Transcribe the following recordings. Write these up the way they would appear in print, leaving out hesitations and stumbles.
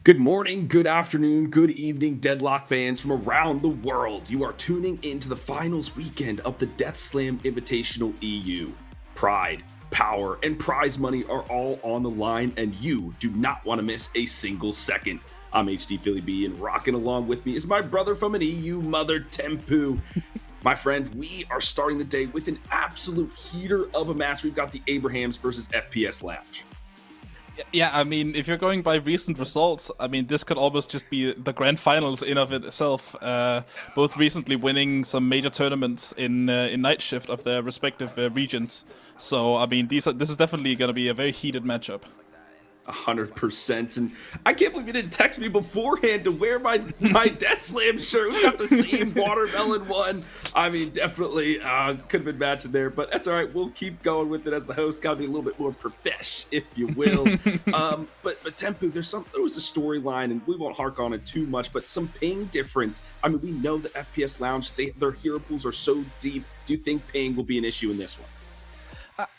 Good morning, good afternoon, good evening, Deadlock fans from around the world. You are tuning into the finals weekend of the Death Slam Invitational EU. Pride, power, and prize money are all on the line, and you do not want to miss a single second. I'm HD Philly B, and rocking along with me is my brother from an EU mother, Tempu. My friend, we are starting the day with an absolute heater of a match. We've got the Abrahams versus FPS Lounge. Yeah, I mean, if you're going by recent results, I mean, this could almost just be the grand finals in of itself. Both recently winning some major tournaments in night shift of their respective regions. So, I mean, this is definitely going to be a very heated matchup. 100%. And I can't believe you didn't text me beforehand to wear my Death Slam shirt. We got the same watermelon one. I mean, definitely could have been matching there, but that's all right. We'll keep going with it as the host. Got to be a little bit more profesh, if you will. But Tempu, there was a storyline, and we won't hark on it too much, but some ping difference. I mean, we know the FPS Lounge, their hero pools are so deep. Do you think ping will be an issue in this one?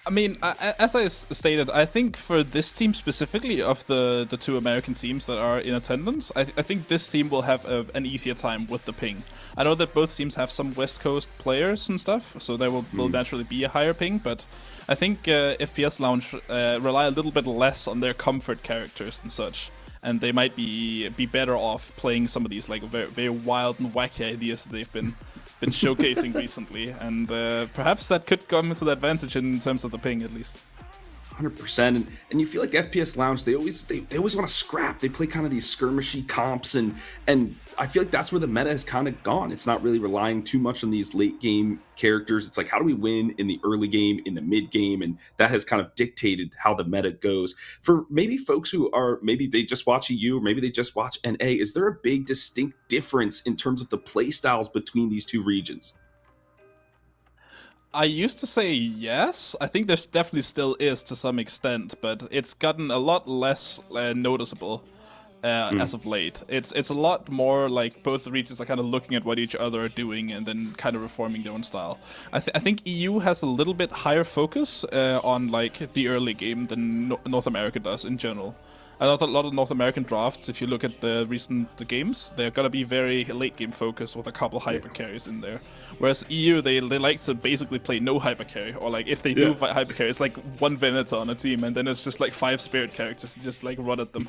I mean, as I stated, I think for this team specifically, of the two American teams that are in attendance, I think this team will have an easier time with the ping. I know that both teams have some West Coast players and stuff, so there will naturally be a higher ping, but I think FPS Lounge rely a little bit less on their comfort characters and such, and they might be better off playing some of these like very, very wild and wacky ideas that they've been showcasing recently, and perhaps that could come to the advantage in terms of the ping at least. 100%, and you feel like FPS Lounge, they always want to scrap. They play kind of these skirmishy comps, and I feel like that's where the meta has kind of gone. It's not really relying too much on these late game characters. It's like, how do we win in the early game, in the mid game, and that has kind of dictated how the meta goes. For maybe folks who are, maybe they just watch EU, or maybe they just watch NA, is there a big distinct difference in terms of the play styles between these two regions? I used to say yes. I think there's definitely still is to some extent, but it's gotten a lot less noticeable as of late. It's a lot more like both the regions are kind of looking at what each other are doing and then kind of reforming their own style. I think EU has a little bit higher focus on like the early game than North America does in general. A lot of North American drafts, if you look at the recent games, they're gonna be very late game focused with a couple hyper carries in there. Whereas EU, they like to basically play no hyper carry, or like if they do hyper carry, it's like one Venator on a team, and then it's just like 5 spirit characters and just like run at them.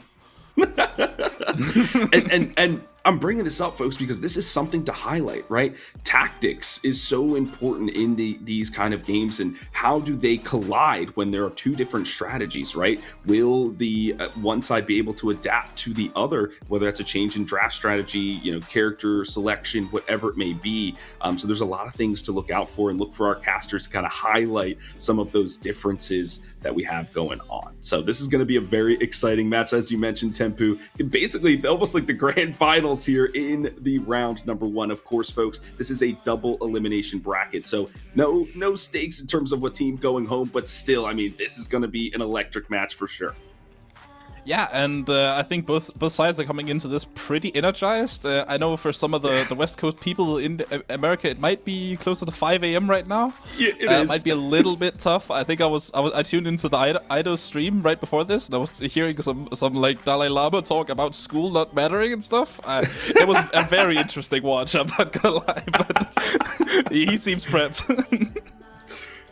and I'm bringing this up, folks, because this is something to highlight, right? Tactics is so important in these kind of games, and how do they collide when there are two different strategies, right? Will the one side be able to adapt to the other, whether that's a change in draft strategy, character selection, whatever it may be? So there's a lot of things to look out for, and look for our casters to kind of highlight some of those differences that we have going on. So this is going to be a very exciting match, as you mentioned, Tempu. Basically, almost like the grand finals here in the round number 1. Of course, folks, this is a double elimination bracket, so no stakes in terms of what team going home, but still, I mean, this is going to be an electric match for sure. Yeah, and I think both sides are coming into this pretty energized. I know for some of the West Coast people in America, it might be closer to 5 a.m. right now. Yeah, it might be a little bit tough. I think I tuned into the Ido stream right before this, and I was hearing some like Dalai Lama talk about school not mattering and stuff. It was a very interesting watch, I'm not gonna lie, but he seems prepped.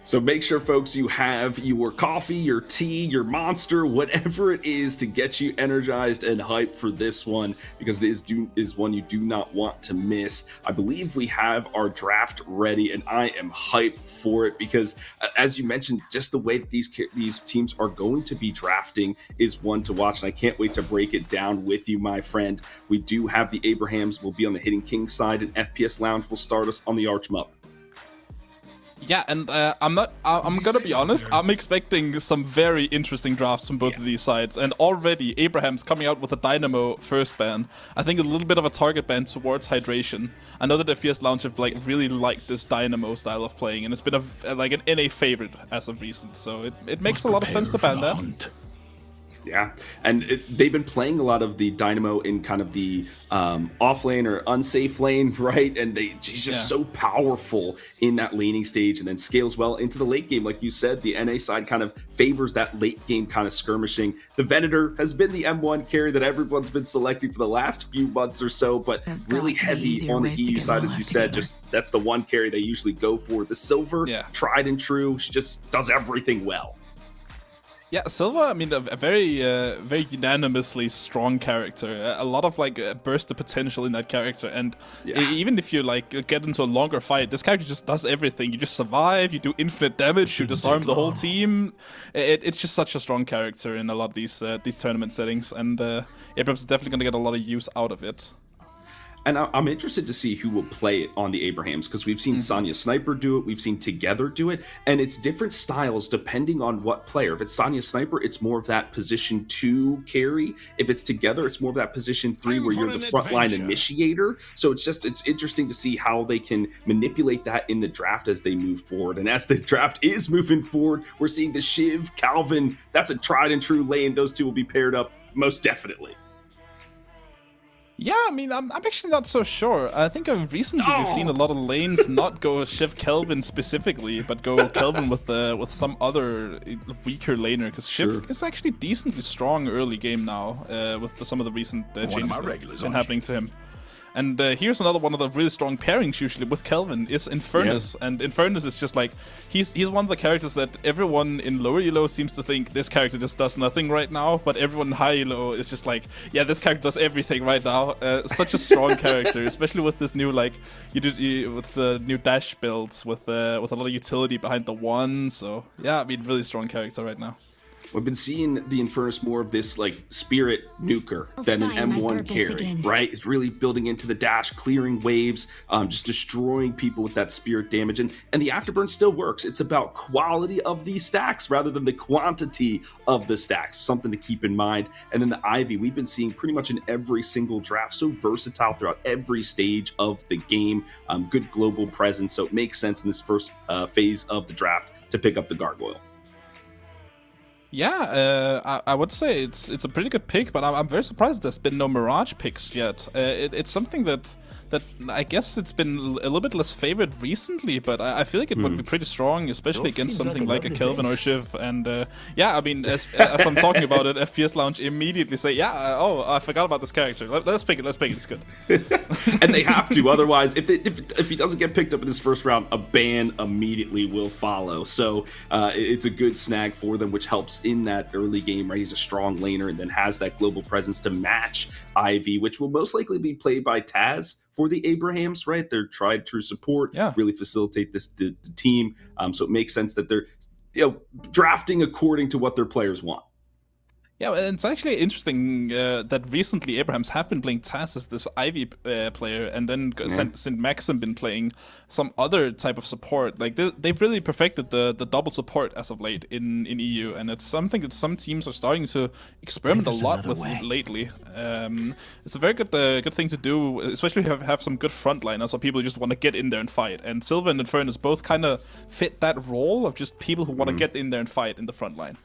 So make sure, folks, you have your coffee, your tea, your Monster, whatever it is to get you energized and hyped for this one, because it is one you do not want to miss. I believe we have our draft ready, and I am hyped for it because, as you mentioned, just the way that these teams are going to be drafting is one to watch, and I can't wait to break it down with you, my friend. We do have the Abrahams will be on the Hidden King side, and FPS Lounge will start us on the Arch Mup. Yeah, and I'm gonna be honest, I'm expecting some very interesting drafts from both of these sides, and already Abraham's coming out with a Dynamo first ban. I think a little bit of a target ban towards Hydration. I know that FPS Lounge have really liked this Dynamo style of playing, and it's been an NA favorite as of recent, so it makes a lot of sense to ban that. Yeah, and they've been playing a lot of the Dynamo in kind of the off lane or unsafe lane, right? And he's just so powerful in that laning stage, and then scales well into the late game. Like you said, the NA side kind of favors that late game kind of skirmishing. The Venator has been the M1 carry that everyone's been selecting for the last few months or so, but really heavy on the EU side, as you said. Just that's the one carry they usually go for. The Silver, tried and true. She just does everything well. Yeah, Silva, I mean, a very, very unanimously strong character. A lot of like burst of potential in that character, and even if you like get into a longer fight, this character just does everything. You just survive, you do infinite damage, you disarm the whole team. It's just such a strong character in a lot of these tournament settings, and Abrams is definitely going to get a lot of use out of it. And I'm interested to see who will play it on the Abrahams, because we've seen Sonya Sniper do it, we've seen Together do it, and it's different styles depending on what player. If it's Sonya Sniper, it's more of that position 2 carry. If it's Together, it's more of that position 3 where you're the frontline initiator. So it's interesting to see how they can manipulate that in the draft as they move forward. And as the draft is moving forward, we're seeing the Shiv, Calvin, that's a tried and true lane. Those two will be paired up most definitely. Yeah, I mean, I'm actually not so sure. I think recently we've seen a lot of lanes not go Shiv Kelvin specifically, but go Kelvin with some other weaker laner, because Shiv is actually decently strong early game now with some of the recent changes that have been happening to him. And here's another one of the really strong pairings usually with Kelvin is Infernus. And Infernus is just like, he's one of the characters that everyone in lower elo seems to think this character just does nothing right now, but everyone in high elo is just like, yeah, this character does everything right now. Such a strong character, especially with this new, like, with the new dash builds with a lot of utility behind the one. So yeah, I mean, really strong character right now. We've been seeing the Infernus more of this like spirit nuker than an M1 carry, right? It's really building into the dash, clearing waves, just destroying people with that spirit damage. And the afterburn still works. It's about quality of these stacks rather than the quantity of the stacks. Something to keep in mind. And then the Ivy, we've been seeing pretty much in every single draft. So versatile throughout every stage of the game. Good global presence. So it makes sense in this first phase of the draft to pick up the Gargoyle. Yeah, I would say it's a pretty good pick, but I'm very surprised there's been no Mirage picks yet. It's something that I guess it's been a little bit less favored recently, but I feel like it would be pretty strong, especially against something like a Kelvin or a Shiv. And yeah, I mean, as I'm talking about it, FPS Lounge immediately say, I forgot about this character. Let's pick it. It's good. And they have to, otherwise, if he doesn't get picked up in this first round, a ban immediately will follow. So it's a good snag for them, which helps in that early game, right? He's a strong laner and then has that global presence to match Ivy, which will most likely be played by Taz for the Abrahams, right? They're tried true support, really facilitate this the team. So it makes sense that they're drafting according to what their players want. Yeah, and it's actually interesting that recently Abrahams have been playing Taz as this Ivy player, and then St. Maxim been playing some other type of support. Like they've really perfected the double support as of late in EU, and it's something that some teams are starting to experiment a lot with lately. It's a very good thing to do, especially if you have some good frontliners or people who just want to get in there and fight. And Silva and Infernus both kind of fit that role of just people who want to get in there and fight in the front line.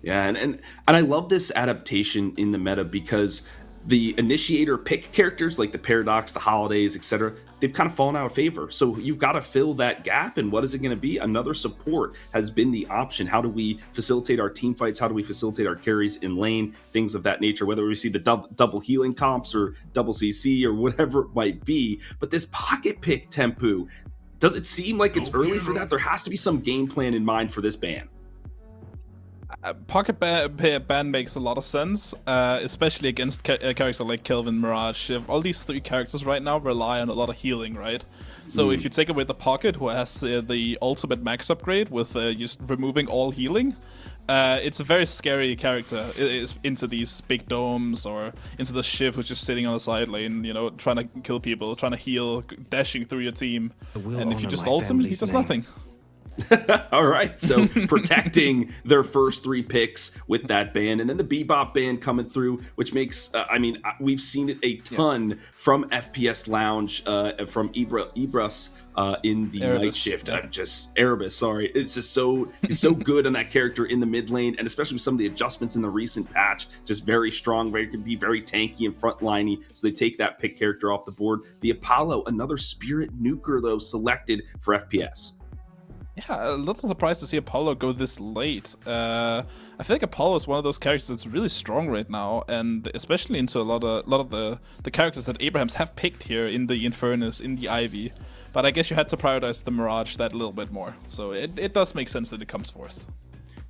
Yeah, and I love this adaptation in the meta because the initiator pick characters like the Paradox, the Holidays, etc., they've kind of fallen out of favor. So you've got to fill that gap, and what is it going to be? Another support has been the option. How do we facilitate our team fights? How do we facilitate our carries in lane? Things of that nature, whether we see the double healing comps or double CC or whatever it might be. But this pocket pick, Tempu, does it seem like it's early for that? There has to be some game plan in mind for this ban. Pocket ban makes a lot of sense, especially against characters like Kelvin, Mirage. All these three characters right now rely on a lot of healing, right? So if you take away the Pocket, who has the ultimate max upgrade with just removing all healing, it's a very scary character into these big domes or into the Shiv who's just sitting on the side lane, trying to kill people, trying to heal, dashing through your team. And if you just ult him, he does nothing. All right, so protecting their first 3 picks with that ban, and then the Bebop ban coming through, which makes, we've seen it a ton from FPS Lounge, from Ibras in the Erebus, night shift. yeah. Just Erebus, sorry. It's just he's so good on that character in the mid lane, and especially with some of the adjustments in the recent patch, just very strong, can be very tanky and frontliney. So they take that pick character off the board. The Apollo, another Spirit Nuker though, selected for FPS. Yeah, a little surprised to see Apollo go this late. I feel like Apollo is one of those characters that's really strong right now, and especially into a lot of the characters that Abrahams have picked here in the Infernus, in the Ivy. But I guess you had to prioritize the Mirage that a little bit more. So it does make sense that it comes forth.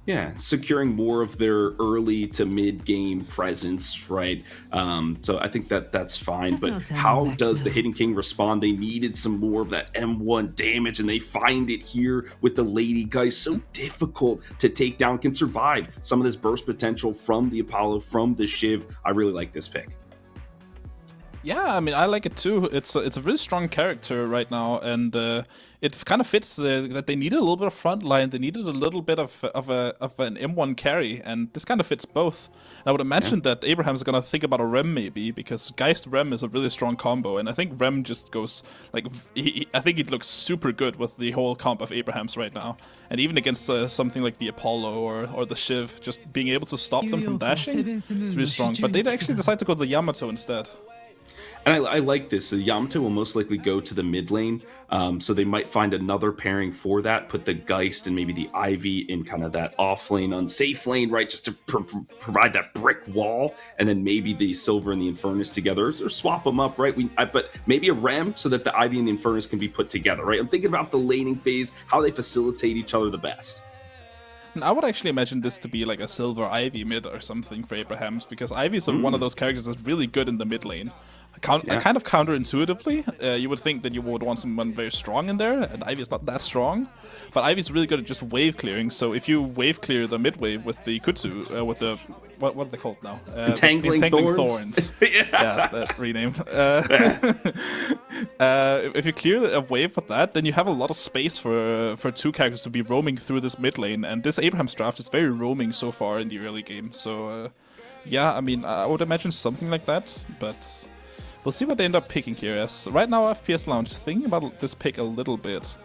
Yeah, securing more of their early to mid game presence, right? So I think that's fine. But how does the Hidden King respond? They needed some more of that M1 damage, and they find it here with the Lady Geist. So difficult to take down, can survive some of this burst potential from the Apollo, from the Shiv. I really like this pick. Yeah, I mean, I like it too. It's a really strong character right now, and it kind of fits that they needed a little bit of frontline. They needed a little bit of an M1 carry, and this kind of fits both. And I would imagine that Abraham's gonna think about a Rem maybe, because Geist Rem is a really strong combo, and I think Rem just goes like I think it looks super good with the whole comp of Abraham's right now, and even against something like the Apollo or the Shiv, just being able to stop them from dashing is really strong. But they actually decide to go to the Yamato instead. And I like this. The Yamato will most likely go to the mid lane, so they might find another pairing for that, put the Geist and maybe the Ivy in kind of that off lane, unsafe lane, right, just to provide that brick wall, and then maybe the Silver and the Infernus together, or swap them up, right? But maybe a Rem so that the Ivy and the Infernus can be put together, right? I'm thinking about the laning phase, how they facilitate each other the best. I would actually imagine this to be like a Silver Ivy mid or something for Abrahams, because Ivy is one of those characters that's really good in the mid lane. Kind of counterintuitively, you would think that you would want someone very strong in there, and Ivy is not that strong. But Ivy's really good at just wave clearing, so if you wave clear the mid wave with the Kutsu, with the... What are they called now? Entangling Thorns. Yeah, that rename. If you clear a wave with that, then you have a lot of space for 2 characters to be roaming through this mid lane, and this Abraham's draft is very roaming so far in the early game. So, yeah, I mean, I would imagine something like that, but we'll see what they end up picking here. As right now, FPS Lounge, thinking about this pick a little bit,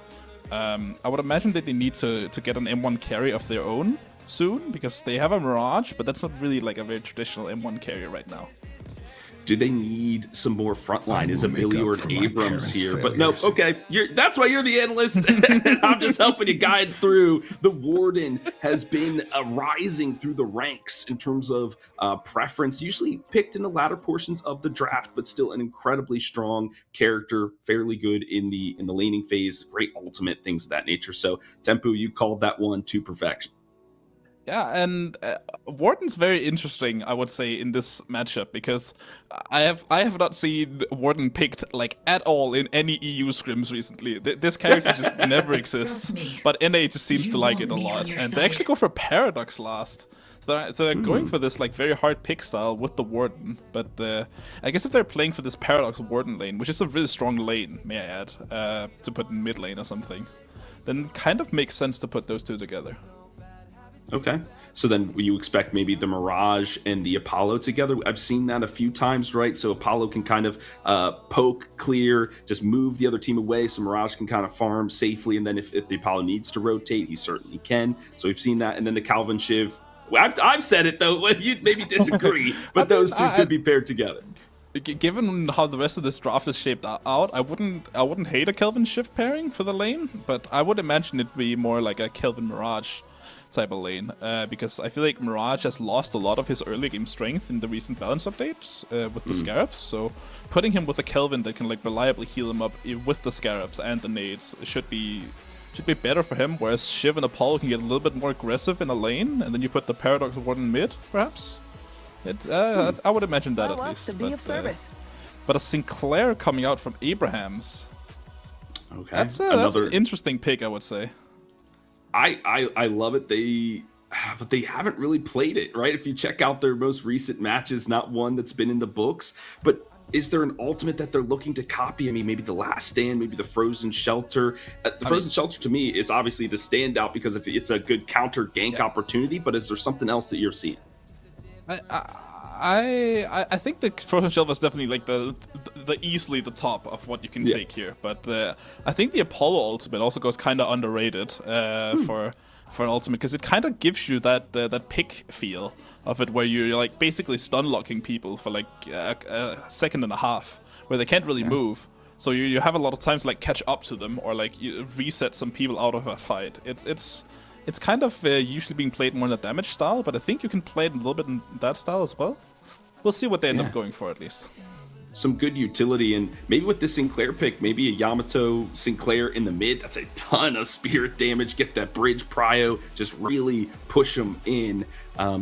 I would imagine that they need to get an M1 carry of their own soon, because they have a Mirage, but that's not really like a very traditional M1 carry right now. Do they need some more frontline? Is Amelia or Abrams here? But no, okay, that's why you're the analyst, and I'm just helping you guide through. The Warden has been rising through the ranks in terms of preference, usually picked in the latter portions of the draft, but still an incredibly strong character, fairly good in the laning phase, great ultimate, things of that nature. So, Tempu, you called that one to perfection. Yeah, and Warden's very interesting, I would say, in this matchup, because I have not seen Warden picked like at all in any EU scrims recently. This character just never exists, but NA just seems to like it a lot, and they actually go for Paradox last. So they're going for this like very hard pick style with the Warden, but I guess if they're playing for this Paradox Warden lane, which is a really strong lane, may I add, to put in mid lane or something, then it kind of makes sense to put those two together. Okay, so then you expect maybe the Mirage and the Apollo together. I've seen that a few times, right? So Apollo can kind of poke, clear, just move the other team away, so Mirage can kind of farm safely, and then if the Apollo needs to rotate, he certainly can. So we've seen that, and then the Calvin Shiv. I've said it though. You maybe disagree, but those two could be paired together. Given how the rest of this draft is shaped out, I wouldn't hate a Kelvin Shift pairing for the lane, but I would imagine it'd be more like a Kelvin Mirage type of lane, because I feel like Mirage has lost a lot of his early game strength in the recent balance updates with the Scarabs, so putting him with a Kelvin that can like reliably heal him up with the Scarabs and the nades should be better for him, whereas Shiv and Apollo can get a little bit more aggressive in a lane, and then you put the Paradox Warden mid, perhaps? I would imagine that at least. But a Sinclair coming out from Abrahams, okay, that's an interesting pick, I would say. I love it. But they haven't really played it, right? If you check out their most recent matches, not one that's been in the books, but Is there an ultimate that they're looking to copy? I mean, maybe the Last Stand, maybe the Frozen Shelter. Frozen Shelter to me is obviously the standout because if it's a good counter gank opportunity. But is there something else that you're seeing? I think the Frozen Shelter is definitely like the easily the top of what you can take here. But I think the Apollo ultimate also goes kind of underrated for an ultimate, because it kind of gives you that pick feel of it, where you're like basically stun locking people for like a second and a half, where they can't really move. So you have a lot of times to like catch up to them, or like you reset some people out of a fight. It's kind of usually being played more in the damage style, but I think you can play it a little bit in that style as well. We'll see what they end up going for, at least. Some good utility, and maybe with the Sinclair pick, maybe a Yamato Sinclair in the mid. That's a ton of spirit damage. Get that bridge prio, just really push them in.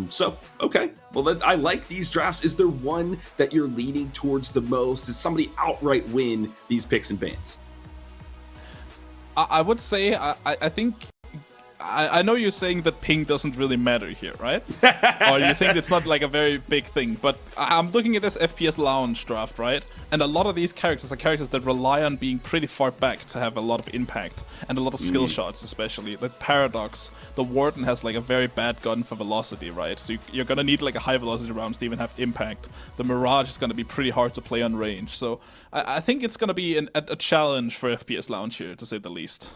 So, okay. Well, I like these drafts. Is there one that you're leaning towards the most? Does somebody outright win these picks and bans? I would say, I think... I know you're saying that ping doesn't really matter here, right? Or you think it's not like a very big thing, but I'm looking at this FPS Lounge draft, right? And a lot of these characters are characters that rely on being pretty far back to have a lot of impact, and a lot of skill shots especially. Like Paradox, the Warden has like a very bad gun for velocity, right? So you're gonna need like a high velocity rounds to even have impact. The Mirage is gonna be pretty hard to play on range, so I think it's gonna be a challenge for FPS Lounge here, to say the least.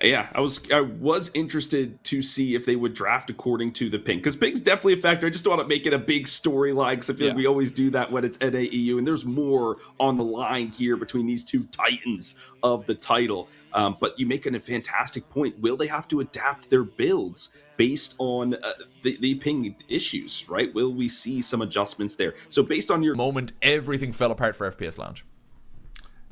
Yeah, I was interested to see if they would draft according to the ping, because ping's definitely a factor. I just don't want to make it a big storyline, because I feel like we always do that when it's NA EU, and there's more on the line here between these two titans of the title. But you make a fantastic point. Will they have to adapt their builds based on the ping issues, right? Will we see some adjustments there? So based on your moment, everything fell apart for FPS Lounge.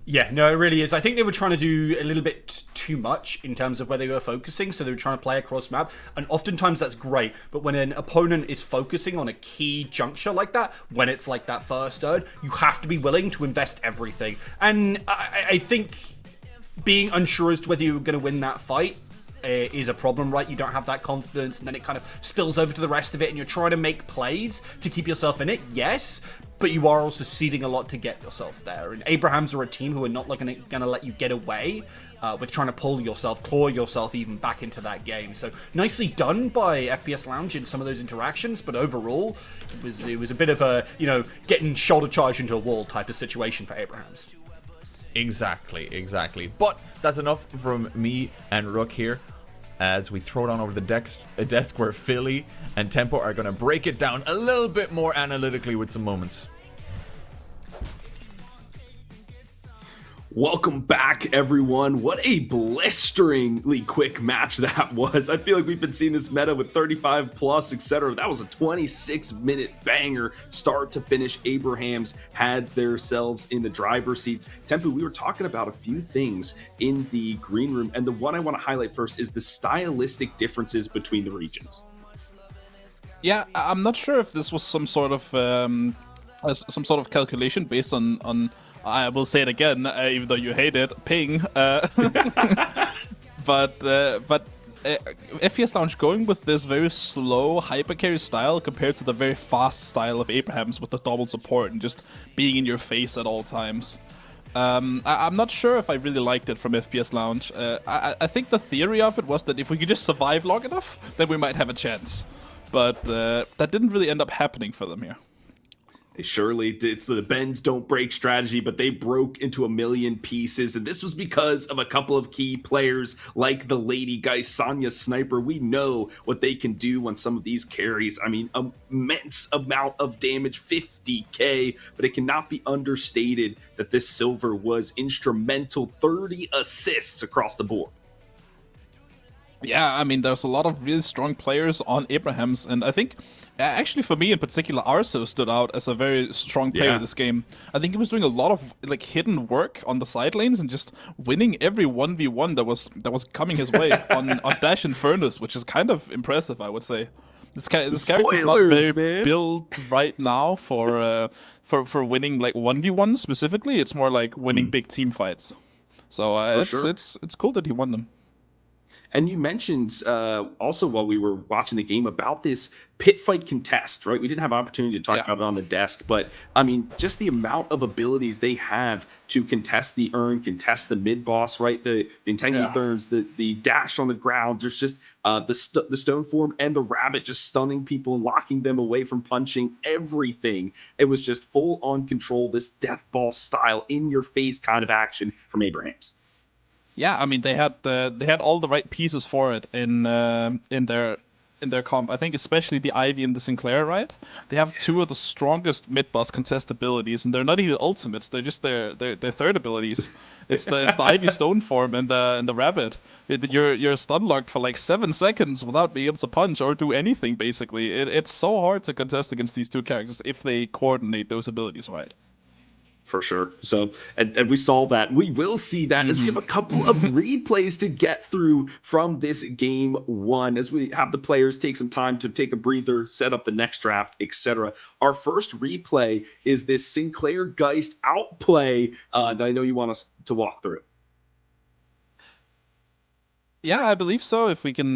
Yeah, no, it really is. I think they were trying to do a little bit too much in terms of where they were focusing, so they were trying to play across map, and oftentimes that's great, but when an opponent is focusing on a key juncture like that, when it's like that first third, you have to be willing to invest everything. And I think being unsure as to whether you're going to win that fight is a problem, right? You don't have that confidence, and then it kind of spills over to the rest of it, and you're trying to make plays to keep yourself in it, yes, but you are also ceding a lot to get yourself there. And Abrahams are a team who are not going to let you get away with trying to pull yourself, claw yourself even back into that game. So nicely done by FPS Lounge in some of those interactions, but overall, it was a bit of a, getting shoulder charged into a wall type of situation for Abrahams. Exactly. But that's enough from me and Rook here, as we throw it on over the desk where Philly and Tempo are going to break it down a little bit more analytically with some moments. Welcome back, everyone. What a blisteringly quick match that was. I feel like we've been seeing this meta with 35 plus, etc. That was a 26-minute banger, start to finish. Abrahams had themselves in the driver's seats. Tempu, we were talking about a few things in the green room, and the one I want to highlight first is the stylistic differences between the regions. Yeah, I'm not sure if this was some sort of calculation based on I will say it again, even though you hate it, ping. But FPS Lounge going with this very slow hypercarry style compared to the very fast style of Abrahams with the double support and just being in your face at all times. I'm not sure if I really liked it from FPS Lounge. I think the theory of it was that if we could just survive long enough, then we might have a chance. But that didn't really end up happening for them here. They surely did. It's the bend, don't break strategy, but they broke into a million pieces. And this was because of a couple of key players like the Lady Geist, Sonya Sniper. We know what they can do on some of these carries. I mean, immense amount of damage, 50k, but it cannot be understated that this Silver was instrumental, 30 assists across the board. Yeah, I mean, there's a lot of really strong players on Abrahams, and I think, actually for me in particular, Arso stood out as a very strong player in this game. I think he was doing a lot of like hidden work on the side lanes and just winning every 1v1 that was coming his way on Dash and Furnace, which is kind of impressive, I would say. This character is not very built right now for winning like 1v1 specifically. It's more like winning big team fights. So it's cool that he won them. And you mentioned also while we were watching the game about this pit fight contest, right? We didn't have opportunity to talk Yeah. about it on the desk, but I mean, just the amount of abilities they have to contest the urn, contest the mid boss, right? The Intengi Thurns, the dash on the ground. There's just the stone form and the rabbit just stunning people, locking them away from punching. Everything. It was just full on control. This death ball style, in your face kind of action from Abrahams. Yeah, I mean they had all the right pieces for it in their comp. I think especially the Ivy and the Sinclair, right? They have two of the strongest mid boss contest abilities, and they're not even ultimates. They're just their third abilities. It's the Ivy Stone form and the Rabbit. You're stun locked for like 7 seconds without being able to punch or do anything. Basically, it's so hard to contest against these two characters if they coordinate those abilities right. For sure. So, and we saw that. We will see that as we have a couple of replays to get through from this game one, as we have the players take some time to take a breather, set up the next draft, etc. Our first replay is this Sinclair Geist outplay that I know you want us to walk through. Yeah, I believe so. If we get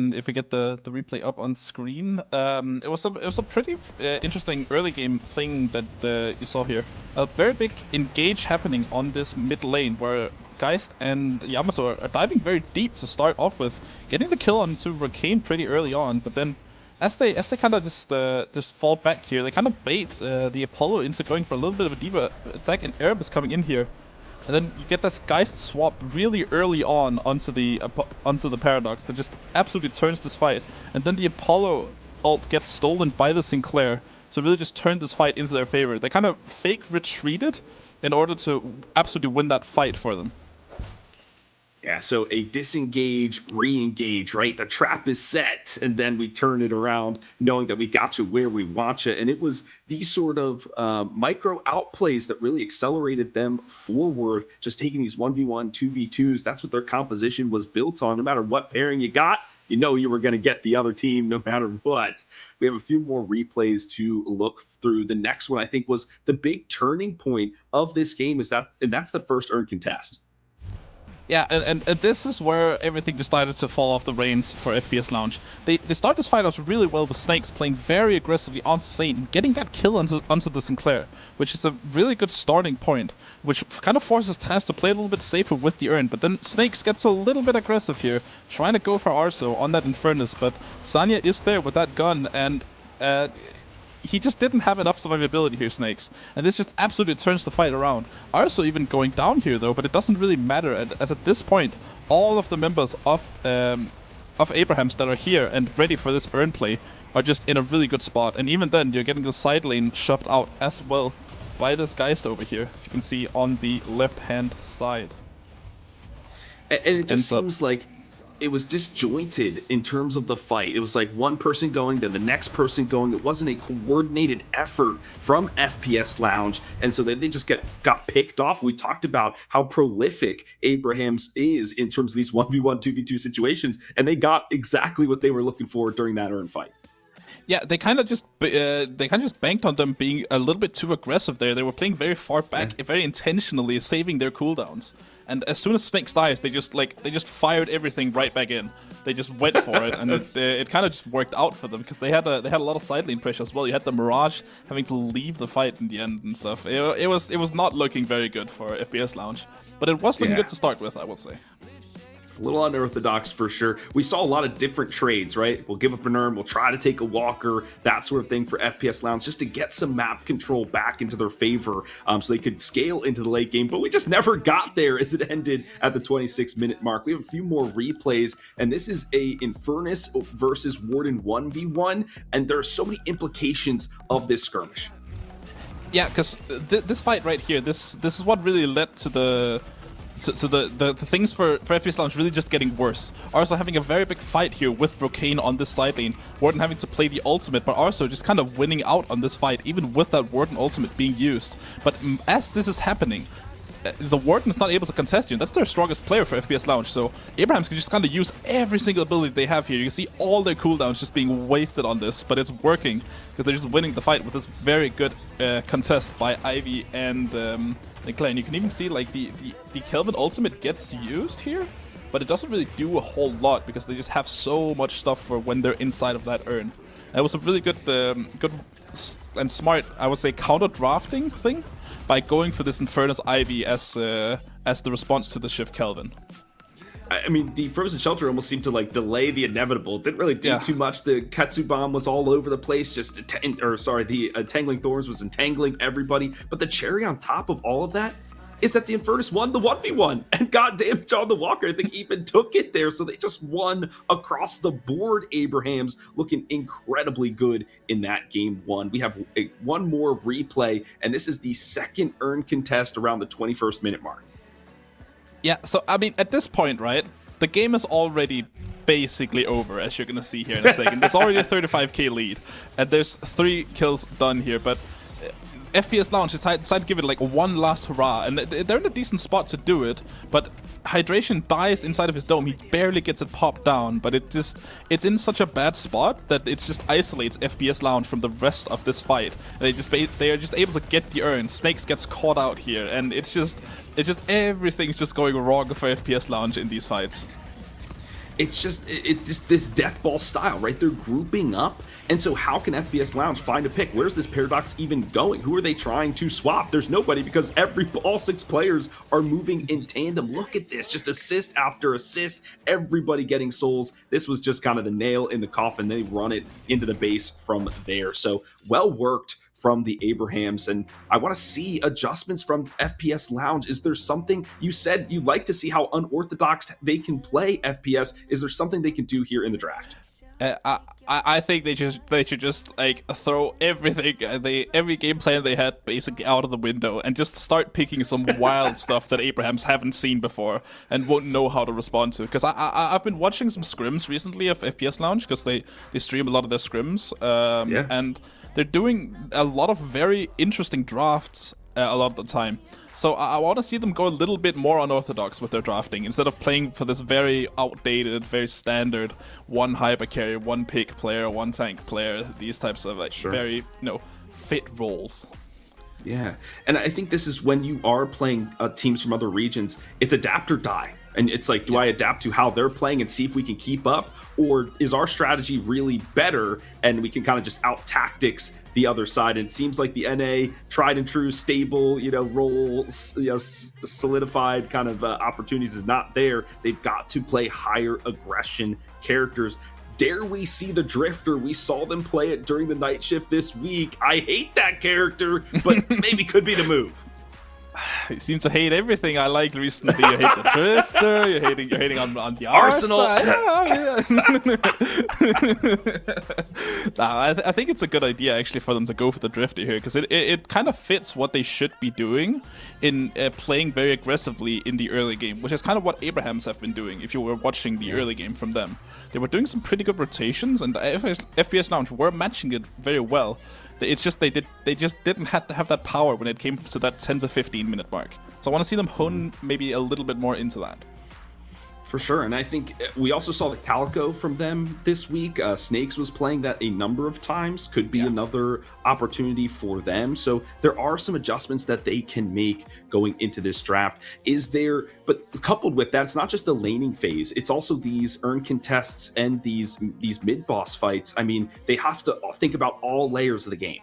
the replay up on screen, it was a pretty interesting early game thing that you saw here. A very big engage happening on this mid lane where Geist and Yamato are diving very deep to start off with, getting the kill onto Rocane pretty early on. But then, as they kind of just fall back here, they kind of bait the Apollo into going for a little bit of a deeper attack, and Erebus coming in here. And then you get this Geist swap really early on onto the Paradox that just absolutely turns this fight. And then the Apollo ult gets stolen by the Sinclair, so really just turned this fight into their favor. They kind of fake retreated in order to absolutely win that fight for them. Yeah, so a disengage, re-engage, right? The trap is set, and then we turn it around, knowing that we got you where we want you. And it was these sort of micro outplays that really accelerated them forward, just taking these 1v1, 2v2s. That's what their composition was built on. No matter what pairing you got, you know you were going to get the other team no matter what. We have a few more replays to look through. The next one, I think, was the big turning point of this game, and that's the first urn contest. Yeah, and this is where everything decided to fall off the reins for FPS Lounge. They start this fight out really well with Snakes playing very aggressively on Satan, getting that kill onto the Sinclair, which is a really good starting point, which kind of forces Taz to play a little bit safer with the urn. But then Snakes gets a little bit aggressive here, trying to go for Arso on that Infernus, but Sanya is there with that gun, and he just didn't have enough survivability here, Snakes. And this just absolutely turns the fight around. Arso even going down here, though, but it doesn't really matter, as at this point, all of the members of Abrahams that are here and ready for this urn play are just in a really good spot. And even then, you're getting the side lane shoved out as well by this Geist over here, if you can see on the left-hand side. And it just seems like it was disjointed in terms of the fight. It was like one person going, then the next person going. It wasn't a coordinated effort from FPS Lounge, and so they just got picked off. We talked about how prolific Abrahams is in terms of these 1v1, 2v2 situations, and they got exactly what they were looking for during that urn fight. Yeah, they kind of just banked on them being a little bit too aggressive there. They were playing very far back, very intentionally, saving their cooldowns. And as soon as Snakes dies, they just fired everything right back in. They just went for it, and it kind of just worked out for them because they had a lot of side lane pressure as well. You had the Mirage having to leave the fight in the end and stuff. It was not looking very good for FPS Lounge, but it was looking good to start with, I will say. A little unorthodox for sure. We saw a lot of different trades, right? We'll give up an urn, we'll try to take a walker, that sort of thing for FPS Lounge, just to get some map control back into their favor, so they could scale into the late game. But we just never got there as it ended at the 26-minute mark. We have a few more replays, and this is a Infernus versus Warden 1v1, and there are so many implications of this skirmish. Yeah, because this fight right here, this is what really led to the things for FPS Lounge really just getting worse. Arso having a very big fight here with Rocane on this side lane. Warden having to play the ultimate, but Arso just kind of winning out on this fight, even with that Warden ultimate being used. But as this is happening, the Warden is not able to contest you. That's their strongest player for FPS Lounge, so Abrahams can just kind of use every single ability they have here. You can see all their cooldowns just being wasted on this, but it's working because they're just winning the fight with this very good contest by Ivy and Clay. And you can even see like the Kelvin ultimate gets used here, but it doesn't really do a whole lot because they just have so much stuff for when they're inside of that urn. And it was a really good and smart, I would say, counter drafting thing by going for this Infernus Ivy as the response to the Shift Kelvin. I mean, the Frozen Shelter almost seemed to like delay the inevitable. It didn't really do too much. The Ketsu Bomb was all over the place. The Entangling Thorns was entangling everybody. But the cherry on top of all of that is that the Infernus won the 1v1. And goddamn, John the Walker, I think, even took it there. So they just won across the board. Abrahams looking incredibly good in that game one. We have one more replay, and this is the second urn contest around the 21st minute mark. Yeah, so, I mean, at this point, right, the game is already basically over, as you're going to see here in a second. There's already a 35k lead, and there's 3 kills done here, but FPS Lounge decided to give it like one last hurrah, and they're in a decent spot to do it, but Hydration dies inside of his dome. He barely gets it popped down, but it's in such a bad spot that it just isolates FPS Lounge from the rest of this fight. They are just able to get the urn. Snakes gets caught out here, and it's just everything's just going wrong for FPS Lounge in these fights. It's just this death ball style, right? They're grouping up, and so how can FPS Lounge find a pick? Where's this paradox even going? Who are they trying to swap? There's nobody, because all 6 players are moving in tandem. Look at this, just assist after assist, everybody getting souls. This was just kind of the nail in the coffin. They run it into the base from there. So well worked from the Abrahams, and I want to see adjustments from FPS Lounge. Is there something, you said you like to see how unorthodox they can play FPS? Is there something they can do here in the draft? I think they should just like throw everything, every game plan they had basically out of the window and just start picking some wild stuff that Abrahams haven't seen before and won't know how to respond to. Because I've been watching some scrims recently of FPS Lounge, because they stream a lot of their scrims, and they're doing a lot of very interesting drafts a lot of the time. So I want to see them go a little bit more unorthodox with their drafting, instead of playing for this very outdated, very standard one hyper carry, one pick player, one tank player, these types of like very fit roles. Yeah, and I think this is when you are playing teams from other regions, it's adapt or die. And it's like, do I adapt to how they're playing and see if we can keep up? Or is our strategy really better and we can kind of just out-tactics the other side? And it seems like the NA, tried and true, stable, roles, solidified kind of opportunities is not there. They've got to play higher aggression characters. Dare we see the Drifter? We saw them play it during the night shift this week. I hate that character, but maybe could be the move. You seem to hate everything I liked recently. You hate the Drifter, you're hating on the Arsenal. I think it's a good idea actually for them to go for the Drifter here, because it kind of fits what they should be doing in playing very aggressively in the early game, which is kind of what Abrahams have been doing. If you were watching the early game from them, they were doing some pretty good rotations, and the FPS Lounge were matching it very well. It's just they just didn't have to have that power when it came to that 10 to 15 minute mark. So I want to see them hone maybe a little bit more into that. For sure, and I think we also saw the Calico from them this week. Snakes was playing that a number of times. Could be another opportunity for them. So there are some adjustments that they can make going into this draft. But coupled with that, it's not just the laning phase. It's also these urn contests and these mid-boss fights. I mean, they have to think about all layers of the game.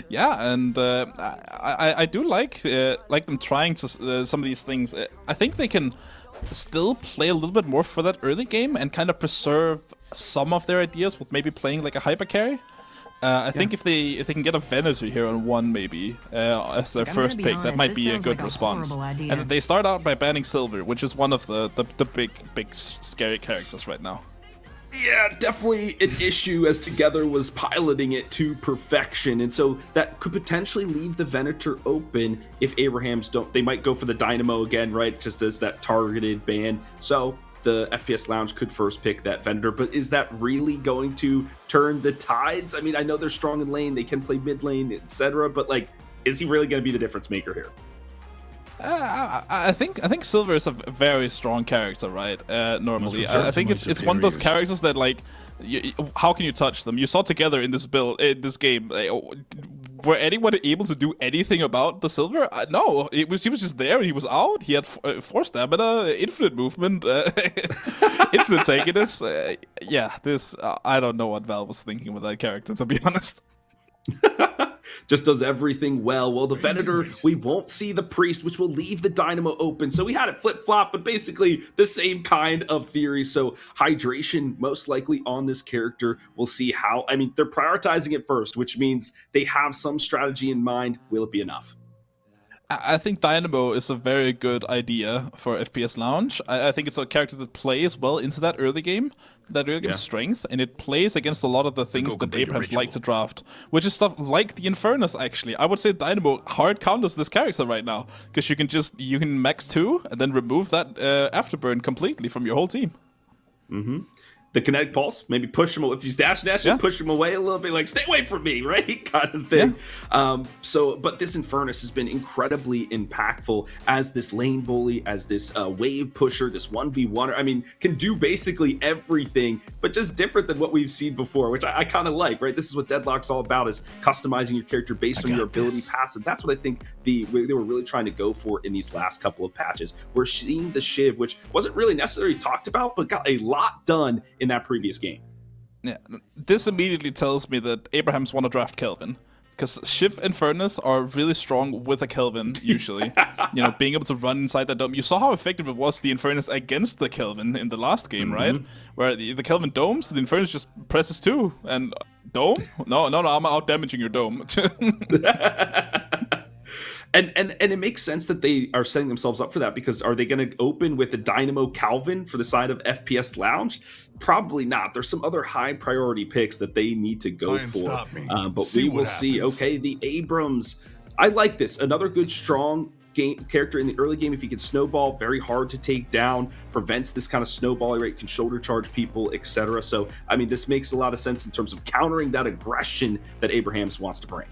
Yeah, and I do like them trying to some of these things. I think they can still play a little bit more for that early game and kind of preserve some of their ideas with maybe playing like a hyper carry. I think if they can get a Venator here on 1 maybe as their first pick, that might be a good response. And they start out by banning Silver, which is one of the big scary characters right now. Yeah, definitely an issue, as Together was piloting it to perfection, and so that could potentially leave the Venator open if Abrahams don't. They might go for the Dynamo again, right, just as that targeted ban. So the FPS Lounge could first pick that Venator, but is that really going to turn the tides? I mean, I know they're strong in lane, they can play mid lane, etc., but like, is he really going to be the difference maker here? I think Silver is a very strong character, right? Normally, sure. I think it's one of those characters that like, how can you touch them? You saw Together in this game. were anyone able to do anything about the silver? No, he was just there. He was out. He had 4 stamina, infinite movement, infinite tankiness. I don't know what Valve was thinking with that character, to be honest. Just does everything well. Well, the Venator, we won't see the Priest, which will leave the Dynamo open. So we had it flip-flop, but basically the same kind of theory. So hydration, most likely on this character. We'll see how, I mean, they're prioritizing it first, which means they have some strategy in mind. Will it be enough? I think Dynamo is a very good idea for FPS Lounge. I think it's a character that plays well into that early game strength, and it plays against a lot of the things that Abrahams like to draft, which is stuff like the Infernus, actually. I would say Dynamo hard counters this character right now, because you can max 2 and then remove that afterburn completely from your whole team. Mm-hmm. The kinetic pulse, maybe push him, if he's dashing, push him away a little bit, like, stay away from me, right? Kind of thing. Yeah. But this Infernus has been incredibly impactful as this lane bully, as this wave pusher, this 1v1. I mean, can do basically everything, but just different than what we've seen before, which I kind of like, right? This is what Deadlock's all about, is customizing your character based on your ability passive. That's what I think they were really trying to go for in these last couple of patches. We're seeing the Shiv, which wasn't really necessarily talked about, but got a lot done in that previous game. Yeah, this immediately tells me that Abrahams want to draft Kelvin, because Shiv and Furnace are really strong with a Kelvin, usually. Being able to run inside that dome. You saw how effective it was, the Infernus against the Kelvin in the last game, right? Where the Kelvin domes, the Infernus just presses 2, and dome? No, I'm out damaging your dome. And it makes sense that they are setting themselves up for that, because are they going to open with a Dynamo Calvin for the side of FPS Lounge? Probably not. There's some other high priority picks that they need to go for. But we will see. Okay, the Abrams. I like this. Another good, strong character in the early game. If he can snowball, very hard to take down, prevents this kind of snowballing rate, can shoulder charge people, etc. So, I mean, this makes a lot of sense in terms of countering that aggression that Abrahams wants to bring.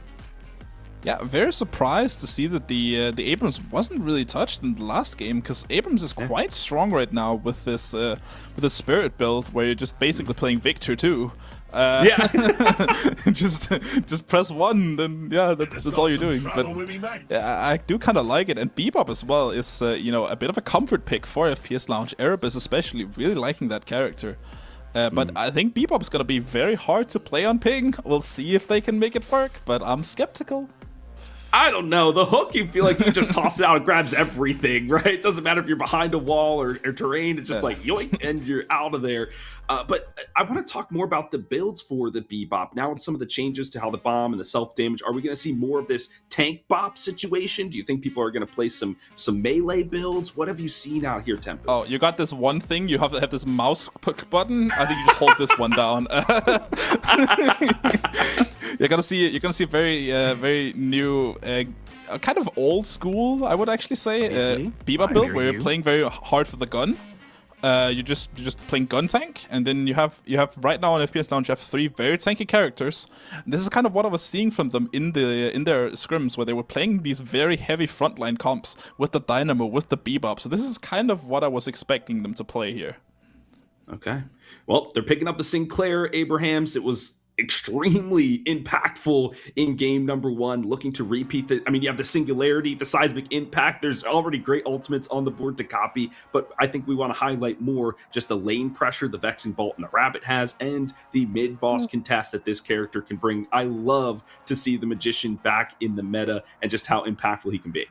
Yeah, very surprised to see that the Abrams wasn't really touched in the last game, because Abrams is quite strong right now with this spirit build, where you're just basically playing Victor too. just press 1, then that's all you're doing. But I do kind of like it, and Bebop as well is a bit of a comfort pick for FPS Lounge. Erebus especially really liking that character. But I think Bebop is going to be very hard to play on ping. We'll see if they can make it work, but I'm skeptical. I don't know. The hook, you feel like you just toss it out and grabs everything, right? It doesn't matter if you're behind a wall or terrain. It's just like yoink, and you're out of there. But I want to talk more about the builds for the Bebop. Now with some of the changes to how the bomb and the self-damage, are we going to see more of this tank bop situation? Do you think people are going to play some melee builds? What have you seen out here, Tempo? Oh, you got this one thing. You have to have this mouse button. I think you just hold this one down. You're gonna see very new, kind of old school, I would actually say, Bebop build, where you're playing very hard for the gun. You're just playing gun tank, and then you have right now on FPS Lounge, you have 3 very tanky characters. And this is kind of what I was seeing from them in their scrims, where they were playing these very heavy frontline comps with the Dynamo, with the Bebop. So this is kind of what I was expecting them to play here. Okay, well, they're picking up the Sinclair Abrahams. It was extremely impactful in game number 1, looking to repeat the, I mean, you have the Singularity, the Seismic Impact. There's already great ultimates on the board to copy, but I think we want to highlight more just the lane pressure the Vexing Bolt and the Rabbit has, and the mid-boss contest that this character can bring. I love to see the Magician back in the meta and just how impactful he can be.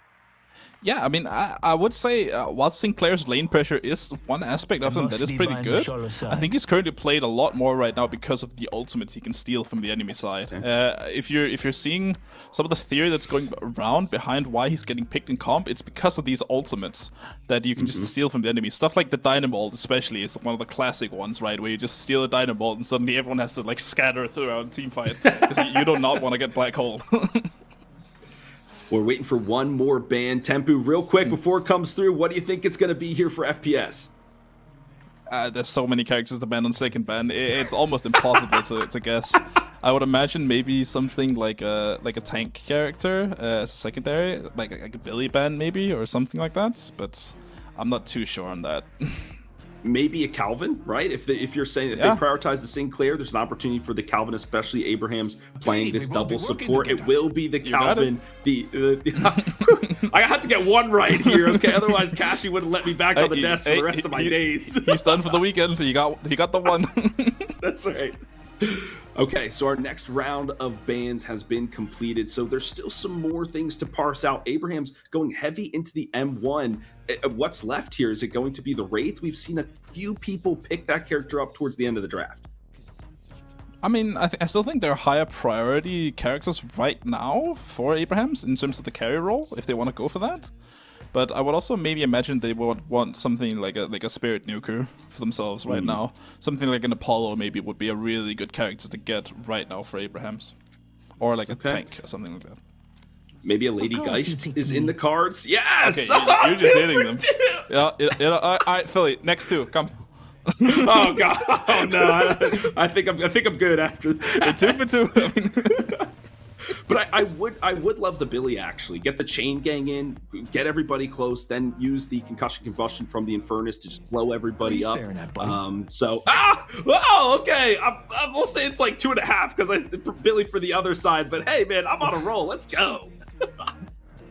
Yeah, I mean, I would say while Sinclair's lane pressure is one aspect of him that is pretty good, I think he's currently played a lot more right now because of the ultimates he can steal from the enemy side. If you're seeing some of the theory that's going around behind why he's getting picked in comp, it's because of these ultimates that you can just steal from the enemy. Stuff like the Dynamo especially is one of the classic ones, right? Where you just steal a Dynamo and suddenly everyone has to like scatter throughout a team fight because you do not want to get black hole. We're waiting for one more ban. Tempu, real quick before it comes through, what do you think it's going to be here for FPS? There's so many characters to ban on second ban. It's almost impossible to guess. I would imagine maybe something like a tank character as a secondary, like a Billy ban maybe, or something like that. But I'm not too sure on that. maybe a Calvin, right? If you're saying that they prioritize the Sinclair, there's an opportunity for the Calvin, especially Abraham's playing this double support. It will be the Calvin. I have to get one right here, okay? Otherwise, Cashy wouldn't let me back on the desk for the rest of my days. He's done for the weekend. He got the one. That's right. Okay, so our next round of bans has been completed, so there's still some more things to parse out. Abraham's going heavy into the M1. What's left here? Is it going to be the Wraith? We've seen a few people pick that character up towards the end of the draft. I mean, I still think they're higher priority characters right now for Abraham's in terms of the carry role, if they want to go for that. But I would also maybe imagine they would want something like a Spirit Nuker for themselves right now. Something like an Apollo maybe would be a really good character to get right now for Abraham's. Or like a tank or something like that. Maybe a Lady Geist is in the cards. Yes! Okay, you're just hitting them. Yeah, all right, Philly, next two, come. Oh god! Oh no! I think I'm good after that. 2 for 2. I mean, but I would love the Billy actually. Get the chain gang in, get everybody close, then use the concussion combustion from the Infernus to just blow everybody up. Okay. We'll say it's like 2.5 because Billy for the other side. But hey, man, I'm on a roll. Let's go.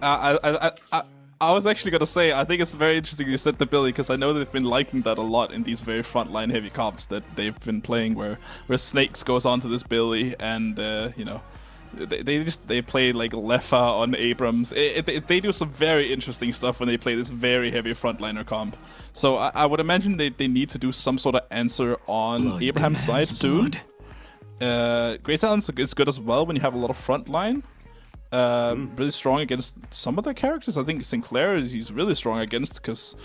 I was actually gonna say, I think it's very interesting you said the Billy, because I know they've been liking that a lot in these very frontline heavy comps that they've been playing, where Snakes goes onto this Billy, and you know, they play like Leffa on Abrams. They do some very interesting stuff when they play this very heavy frontliner comp. So I would imagine they need to do some sort of answer on Abraham's side soon. Great Talon's is good as well when you have a lot of frontline. Really strong against some of the characters. I think Sinclair he's really strong against, because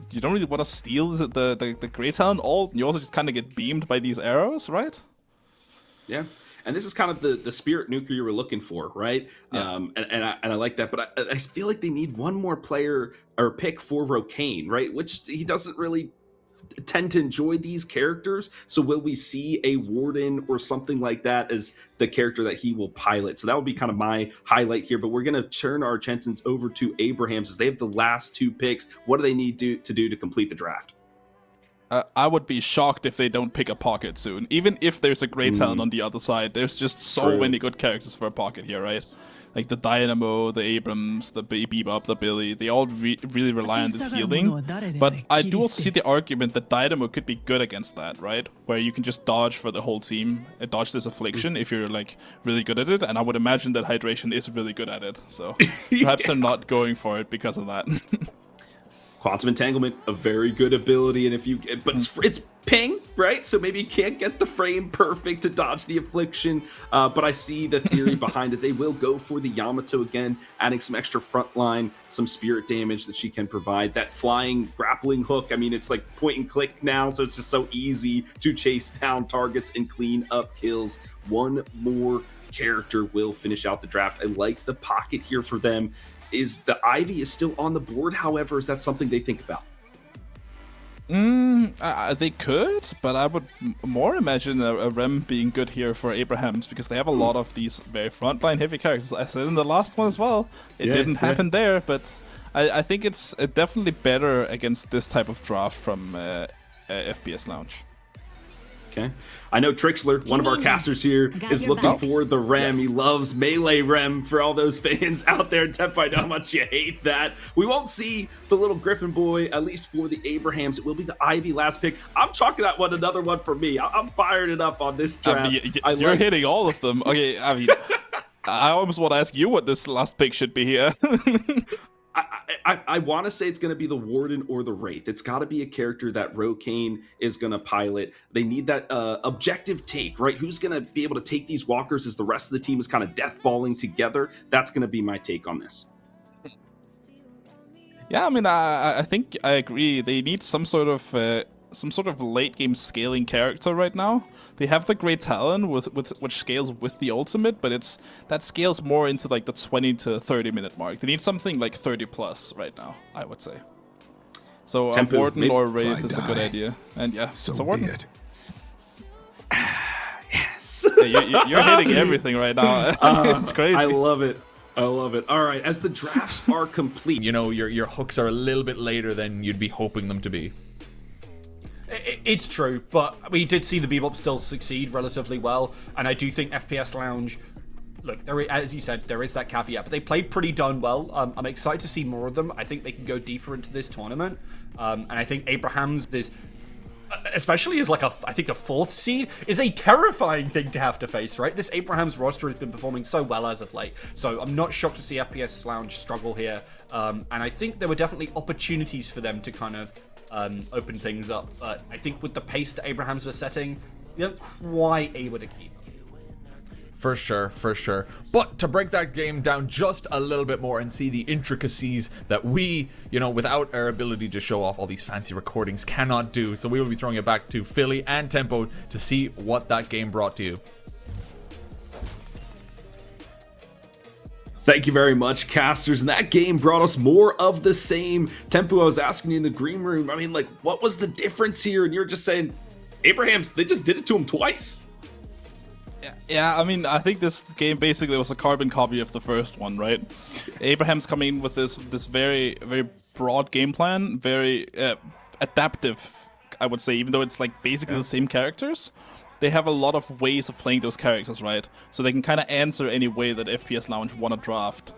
you don't really want to steal the Great Talon. You also just kind of get beamed by these arrows, right? Yeah. And this is kind of the Spirit Nuker you were looking for, right? Yeah. And I like that, but I feel like they need one more player or pick for Rokane, right? Which he doesn't really tend to enjoy these characters. So will we see a Warden or something like that as the character that he will pilot? So that would be kind of my highlight here. But we're going to turn our attentions over to Abraham's as they have the last 2 picks. What do they need to do to complete the draft? I would be shocked if they don't pick a pocket soon. Even if there's a Great Talon on the other side, there's just so many good characters for a pocket here, right? Like the Dynamo, the Abrams, the Bebop, the Billy, they all really rely on this healing. But I do also see the argument that Dynamo could be good against that, right? Where you can just dodge for the whole team, dodge this affliction if you're like really good at it. And I would imagine that Hydration is really good at it. So perhaps they're not going for it because of that. Quantum Entanglement, a very good ability, and it's ping, right? So maybe you can't get the frame perfect to dodge the affliction, but I see the theory behind it. They will go for the Yamato again, adding some extra frontline, some spirit damage that she can provide. That flying grappling hook, I mean, it's like point and click now, so it's just so easy to chase down targets and clean up kills. One more character will finish out the draft. I like the pocket here for them. Is the Ivy is still on the board, however, is that something they think about? They could, but I would more imagine a Rem being good here for Abraham's, because they have a lot of these very frontline heavy characters. I said in the last one as well, it didn't happen there, but I think it's definitely better against this type of draft from FPS Lounge. Okay. I know Trixler, one of our casters here, is looking for the Rem. He loves melee Rem for all those fans out there. Temp, I know how much you hate that. We won't see the little Griffin boy, at least for the Abrahams. It will be the Ivy last pick. I'm chalking that one another one for me. I'm firing it up on this draft. You're hitting all of them. Okay, I mean, I almost want to ask you what this last pick should be here. I want to say it's going to be the Warden or the Wraith. It's got to be a character that Rokane is going to pilot. They need that objective take, right? Who's going to be able to take these walkers as the rest of the team is kind of deathballing together? That's going to be my take on this. Yeah, I mean, I think I agree. They need some sort of late game scaling character right now. They have the Great Talon which scales with the ultimate, but that scales more into like the 20 to 30 minute mark. They need something like 30 plus right now, I would say. So a Warden or Wraith is a good idea. And yeah, so it's a Warden. Yes. Yeah, you're hitting everything right now. It's crazy. I love it. All right, as the drafts are complete. You know, your hooks are a little bit later than you'd be hoping them to be. It's true, but we did see the Bebop still succeed relatively well, and I do think FPS Lounge, look, as you said, there is that caveat, but they played pretty darn well. I'm excited to see more of them. I think they can go deeper into this tournament, and I think Abraham's is, especially as like I think a 4th seed, is a terrifying thing to have to face, right? This Abraham's roster has been performing so well as of late, so I'm not shocked to see FPS Lounge struggle here, and I think there were definitely opportunities for them to kind of open things up, but I think with the pace that Abrahams was setting, they aren't quite able to keep up. For sure, for sure. But to break that game down just a little bit more and see the intricacies that we, without our ability to show off all these fancy recordings, cannot do. So we will be throwing it back to Philly and Tempo to see what that game brought to you. Thank you very much, casters. And that game brought us more of the same. Tempo, I was asking you in the green room, I mean, like, what was the difference here? And you're just saying, Abraham's, they just did it to him twice. Yeah, I mean, I think this game basically was a carbon copy of the first one, right? Abraham's coming in with this very, very broad game plan, very adaptive, I would say, even though it's like basically the same characters. They have a lot of ways of playing those characters, right? So they can kind of answer any way that FPS Lounge want to draft.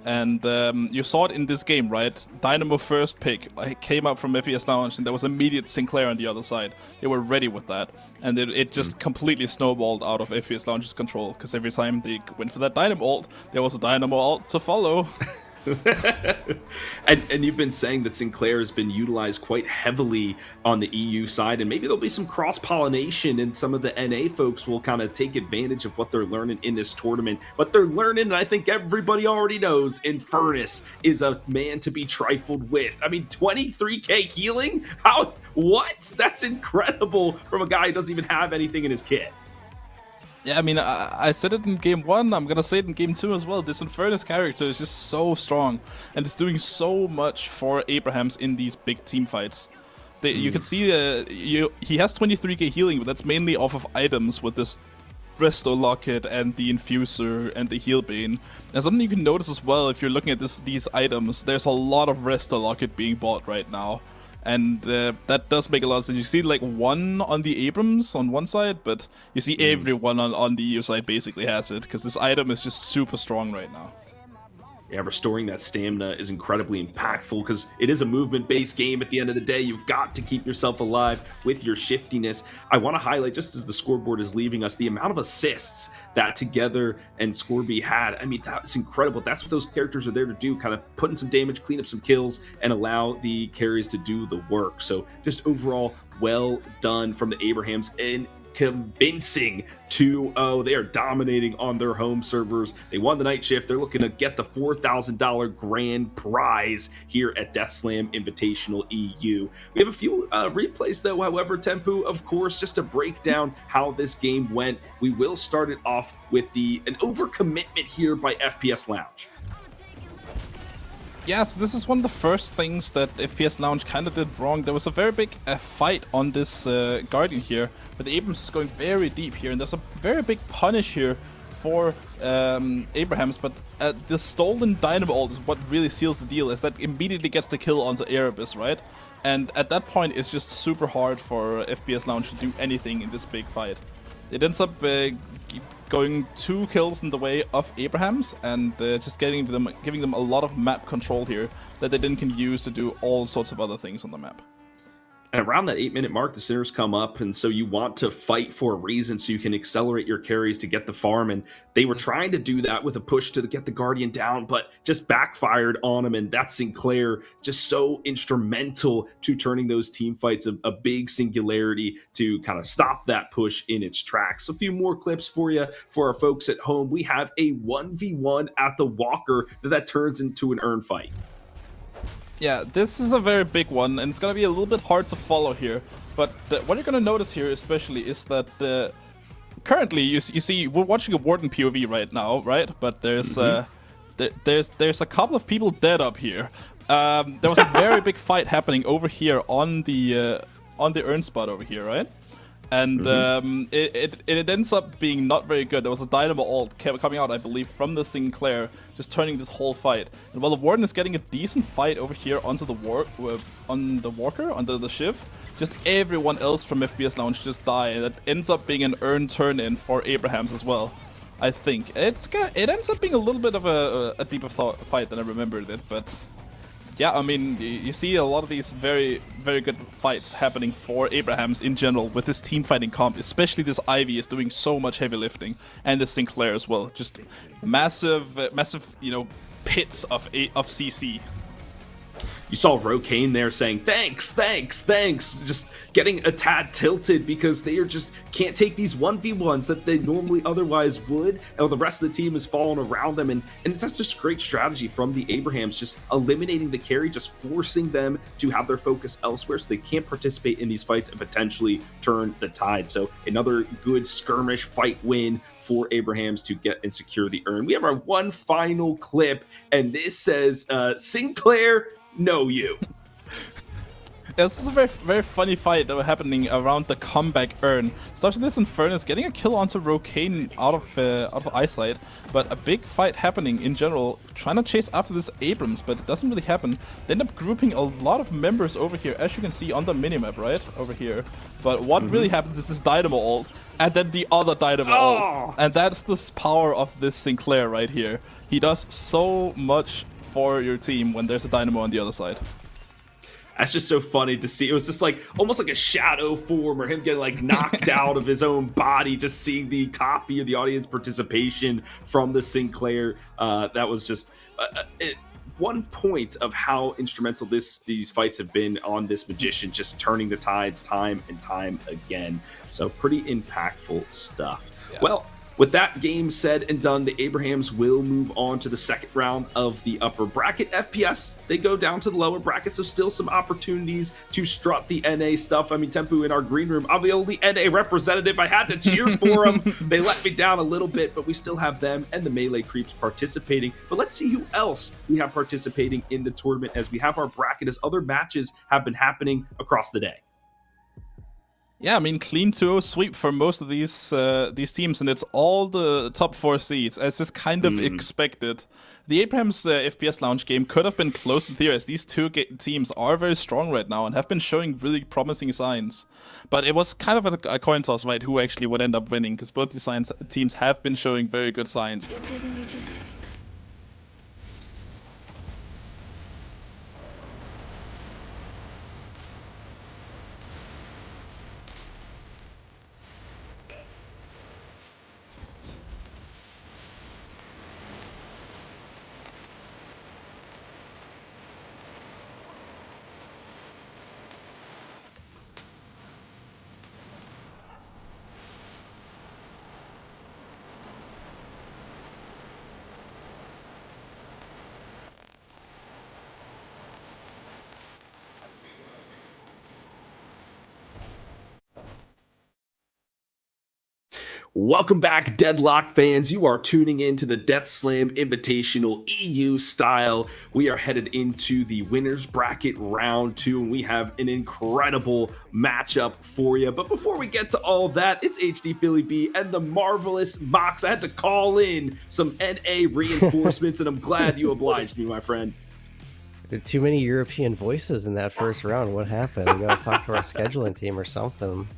And you saw it in this game, right? Dynamo first pick came up from FPS Lounge, and there was immediate Sinclair on the other side. They were ready with that. And it just completely snowballed out of FPS Lounge's control, because every time they went for that Dynamo ult, there was a Dynamo ult to follow. and you've been saying that Sinclair has been utilized quite heavily on the EU side, and maybe there'll be some cross-pollination, and some of the NA folks will kind of take advantage of what they're learning in this tournament. But they're learning, and I think everybody already knows, Infernus is a man to be trifled with. I mean, 23k healing? How? What? That's incredible from a guy who doesn't even have anything in his kit. Yeah, I mean, I said it in Game 1, I'm gonna say it in Game 2 as well. This Infernus character is just so strong, and is doing so much for Abrahams in these big team fights. You can see he has 23k healing, but that's mainly off of items with this Resto Locket and the Infuser and the Heal Bane. And something you can notice as well, if you're looking at these items, there's a lot of Resto Locket being bought right now. And that does make a lot of sense. You see like one on the Abrams on one side, but you see everyone on the EU side basically has it, because this item is just super strong right now. Yeah, restoring that stamina is incredibly impactful, because it is a movement-based game. At the end of the day, you've got to keep yourself alive with your shiftiness. I want to highlight, just as the scoreboard is leaving us, the amount of assists that Together and Scorby had. I mean, that's incredible. That's what those characters are there to do, kind of put in some damage, clean up some kills, and allow the carries to do the work. So just overall, well done from the Abrahams, and convincing 2-0. They are dominating on their home servers. They won the night shift. They're looking to get the $4,000 grand prize here at Death Slam Invitational EU. We have a few replays though, however, Tempu, of course, just to break down how this game went. We will start it off with an overcommitment here by FPS Lounge. Yeah, so this is one of the first things that FPS Lounge kind of did wrong. There was a very big fight on this Guardian here, but the Abrams is going very deep here, and there's a very big punish here for Abrahams, but the stolen Dynamo ult is what really seals the deal, is that immediately gets the kill onto Erebus, right? And at that point, it's just super hard for FPS Lounge to do anything in this big fight. It ends up going 2 kills in the way of Abrahams, and just giving them a lot of map control here that they then can use to do all sorts of other things on the map. And around that 8-minute mark, the sinners come up, and so you want to fight for a reason so you can accelerate your carries to get the farm, and they were trying to do that with a push to get the Guardian down, but just backfired on him, and that Sinclair just so instrumental to turning those team fights a big singularity to kind of stop that push in its tracks. A few more clips for you, for our folks at home. We have a 1v1 at the Walker that turns into an earn fight. Yeah, this is a very big one, and it's gonna be a little bit hard to follow here. But what you're gonna notice here, especially, is that currently you see we're watching a Warden POV right now, right? But there's there's a couple of people dead up here. There was a very big fight happening over here on the urn spot over here, right? And it ends up being not very good. There was a Dynamo ult coming out, I believe, from the Sinclair, just turning this whole fight. And while the Warden is getting a decent fight over here onto the Walker, under the Shiv, just everyone else from FPS Lounge just die, and it ends up being an earned turn-in for Abrahams as well. I think it ends up being a little bit of a deeper fight than I remembered it, but. Yeah, I mean, you see a lot of these very, very good fights happening for Abrahams in general with this team fighting comp, especially this Ivy is doing so much heavy lifting, and the Sinclair as well. Just massive, pits of CC. You saw Rokane there saying, thanks, just getting a tad tilted because they just can't take these 1v1s that they normally otherwise would, and the rest of the team is falling around them, and it's just great strategy from the Abrahams, just eliminating the carry, just forcing them to have their focus elsewhere so they can't participate in these fights and potentially turn the tide. So another good skirmish fight win for Abrahams to get and secure the urn. We have our one final clip, and this says, Sinclair, know you. This is a very, very funny fight that was happening around the comeback urn. Starting this Infernus, getting a kill onto Rokane out of eyesight, but a big fight happening in general, trying to chase after this Abrams, but it doesn't really happen. They end up grouping a lot of members over here, as you can see on the minimap, right? Over here. But what really happens is this Dynamo ult, and then the other Dynamo ult. And that's the power of this Sinclair right here. He does so much for your team when there's a Dynamo on the other side. That's just so funny to see. It was just like almost like a shadow form, or him getting like knocked out of his own body, just seeing the copy of the audience participation from the Sinclair. That was just one point of how instrumental these fights have been on this Magician, just turning the tides time and time again. So pretty impactful stuff. Yeah. Well, with that game said and done, the Abrahams will move on to the second round of the upper bracket. FPS, they go down to the lower bracket, so still some opportunities to strut the NA stuff. I mean, Tempu in our green room, I'm the only NA representative. I had to cheer for them. They let me down a little bit, but we still have them and the Melee Creeps participating. But let's see who else we have participating in the tournament as we have our bracket, as other matches have been happening across the day. Yeah, I mean, clean 2-0 sweep for most of these teams, and it's all the top 4 seeds, as is kind of expected. The Abrahams FPS Lounge game could have been close in theory, as these two teams are very strong right now and have been showing really promising signs. But it was kind of a coin toss, right, who actually would end up winning, because both these teams have been showing very good signs. Welcome back, Deadlock fans. You are tuning in to the Death Slam Invitational EU style. We are headed into the winners bracket round 2, and we have an incredible matchup for you. But before we get to all that, it's HD Philly B and the marvelous Mox. I had to call in some NA reinforcements, and I'm glad you obliged me, my friend. There are too many European voices in that first round. What happened? We gotta talk to our scheduling team or something.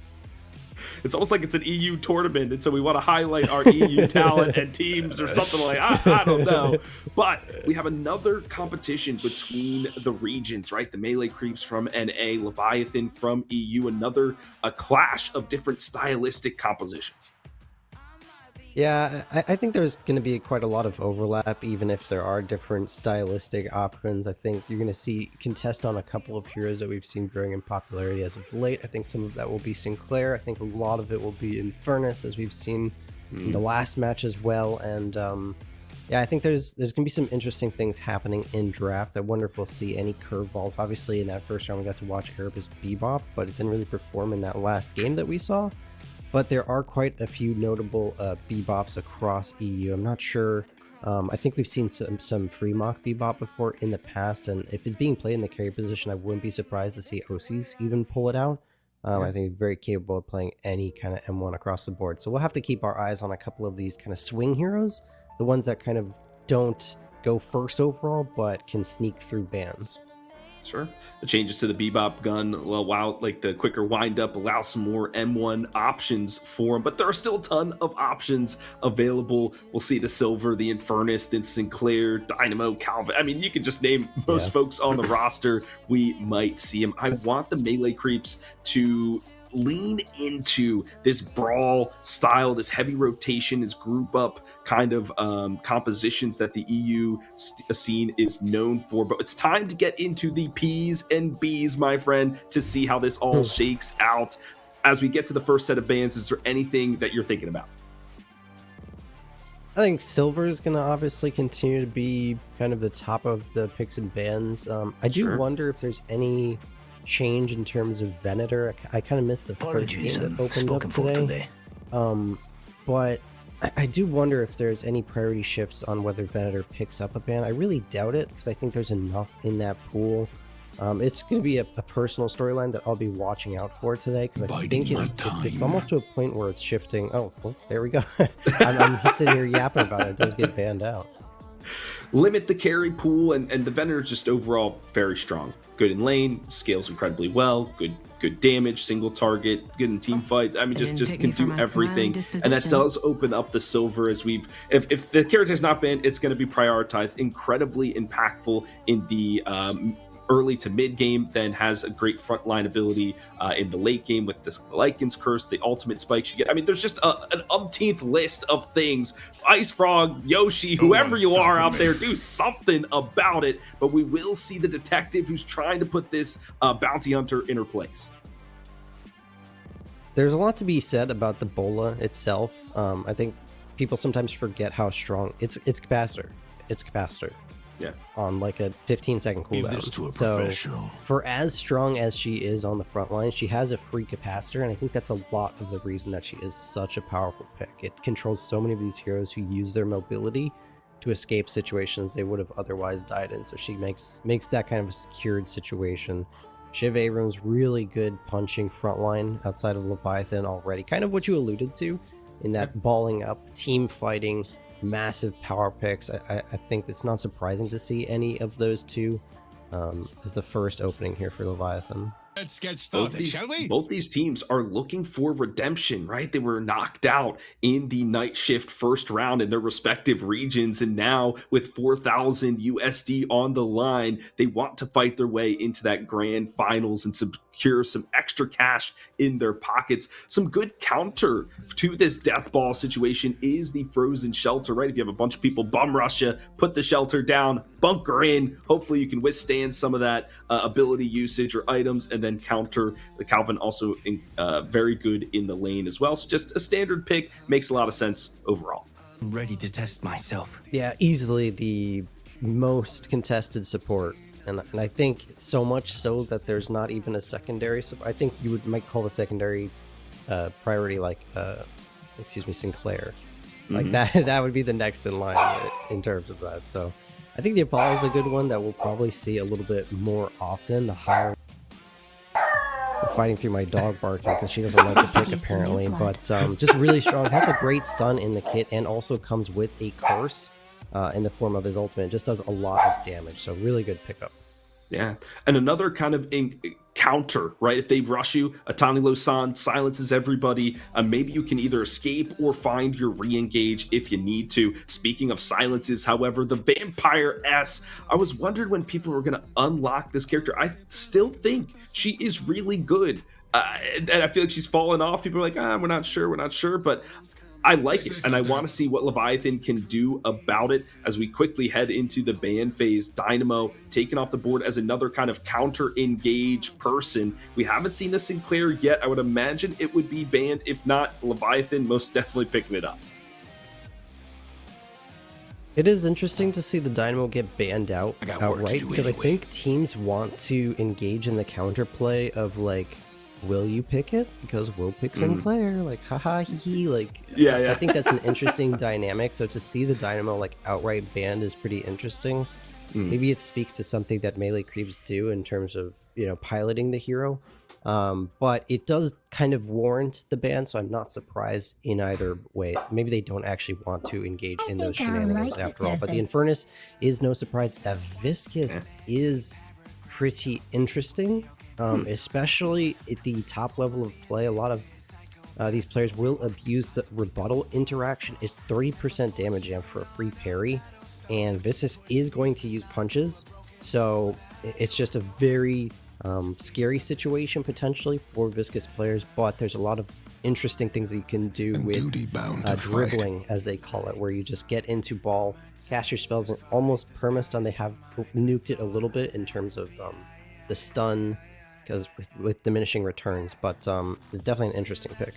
It's almost like it's an EU tournament, and so we want to highlight our EU talent and teams or something like I don't know. But we have another competition between the regions, right? The Melee Creeps from NA, Leviathan from EU, another a clash of different stylistic compositions. Yeah, I think there's going to be quite a lot of overlap, even if there are different stylistic options. I think you're going to see contest on a couple of heroes that we've seen growing in popularity as of late. I think some of that will be Sinclair. I think a lot of it will be Infernus, as we've seen in the last match as well. And yeah, I think there's going to be some interesting things happening in draft. I wonder if we'll see any curveballs. Obviously, in that first round, we got to watch Erebus Bebop, but it didn't really perform in that last game that we saw. But there are quite a few notable Bebops across EU. I'm not sure. I think we've seen some free mock Bebop before in the past, and if it's being played in the carry position, I wouldn't be surprised to see OCs even pull it out. I think he's very capable of playing any kind of M1 across the board. So we'll have to keep our eyes on a couple of these kind of swing heroes, the ones that kind of don't go first overall, but can sneak through bans. Sure. The changes to the Bebop gun allow, like the quicker wind up, allow some more M1 options for him, but there are still a ton of options available. We'll see the Silver, the Infernus, then Sinclair, Dynamo, Calvin. I mean, you could just name most folks on the roster. We might see him. I want the melee creeps to lean into this brawl style, this heavy rotation, this group up kind of compositions that the EU scene is known for. But it's time to get into the P's and B's, my friend, to see how this all shakes out. As we get to the first set of bans, is there anything that you're thinking about? I think Silver is going to obviously continue to be kind of the top of the picks and bans. I do wonder if there's any change in terms of Venator. I kind of missed the first game that opened up today. But I do wonder if there's any priority shifts on whether Venator picks up a ban. I really doubt it, because I think there's enough in that pool. It's going to be a personal storyline that I'll be watching out for today, because I think it's almost to a point where it's shifting. Oh, well, there we go. I'm sitting here yapping about it. It does get banned out. Limit the carry pool, and the Venator is just overall very strong. Good in lane, scales incredibly well, good damage, single target, good in team fight. I mean, just can do everything. And that does open up the Silver, as if the character is not banned, it's going to be prioritized. Incredibly impactful in the early to mid game, then has a great frontline ability in the late game with the Lycan's Curse, the ultimate spikes you get. I mean, there's just an umpteenth list of things. Ice Frog, Yoshi, whoever you are out there, do something about it. But we will see the detective who's trying to put this bounty hunter in her place. There's a lot to be said about the Bola itself. I think people sometimes forget how strong it's capacitor. It's capacitor. Yeah. On like a 15-second cooldown. So for as strong as she is on the front line, she has a free capacitor, and I think that's a lot of the reason that she is such a powerful pick. It controls so many of these heroes who use their mobility to escape situations they would have otherwise died in. So she makes that kind of a secured situation. Shiv Abrams, really good punching frontline outside of Leviathan already. Kind of what you alluded to in that balling up, team fighting, massive power picks. I think it's not surprising to see any of those two as the first opening here for Leviathan. Let's get started, shall we? Both these teams are looking for redemption, right? They were knocked out in the night shift first round in their respective regions, and now with 4,000 USD on the line, they want to fight their way into that grand finals and secure some extra cash in their pockets. Some good counter to this death ball situation is the frozen shelter, right? If you have a bunch of people bum rush you, put the shelter down, bunker in, hopefully you can withstand some of that ability usage or items, and then counter. The Calvin also very good in the lane as well. So just a standard pick, makes a lot of sense overall. I'm ready to test myself. Yeah, easily the most contested support. And I think so much so that there's not even a secondary. So I think you might call the secondary priority like, Sinclair. Like that would be the next in line in terms of that. So I think the Apollo is a good one that we'll probably see a little bit more often. The higher fighting through my dog barking because she doesn't like the pick apparently, but just really strong. Has a great stun in the kit and also comes with a curse in the form of his ultimate. It just does a lot of damage, so really good pickup. Yeah, and another kind of counter, right? If they rush you, Atani Losan silences everybody. Maybe you can either escape or find your re-engage if you need to. Speaking of silences, however, the Vampire S, I was wondering when people were going to unlock this character. I still think she is really good. And I feel like she's fallen off. People are like, we're not sure, but I like it, and I want to see what Leviathan can do about it as we quickly head into the ban phase. Dynamo taken off the board as another kind of counter-engage person. We haven't seen the Sinclair yet. I would imagine it would be banned. If not, Leviathan most definitely picking it up. It is interesting to see the Dynamo get banned outright, because I think teams want to engage in the counterplay of like, will you pick it? Because we'll pick Sinclair. Like, haha, hee. Like, I think that's an interesting dynamic. So to see the Dynamo like outright banned is pretty interesting. Maybe it speaks to something that melee creeps do in terms of, piloting the hero. But it does kind of warrant the ban, so I'm not surprised in either way. Maybe they don't actually want to engage in those shenanigans after all. But the Infernus is no surprise. The Viscous is pretty interesting, especially at the top level of play. A lot of these players will abuse the rebuttal interaction. It's 30% damage amp for a free parry, and Viscous is going to use punches, so it's just a very scary situation potentially for Viscous players, but there's a lot of interesting things that you can do with dribbling, as they call it, where you just get into ball, cast your spells, and almost perma-stun. They have nuked it a little bit in terms of the stun, because with diminishing returns, but it's definitely an interesting pick.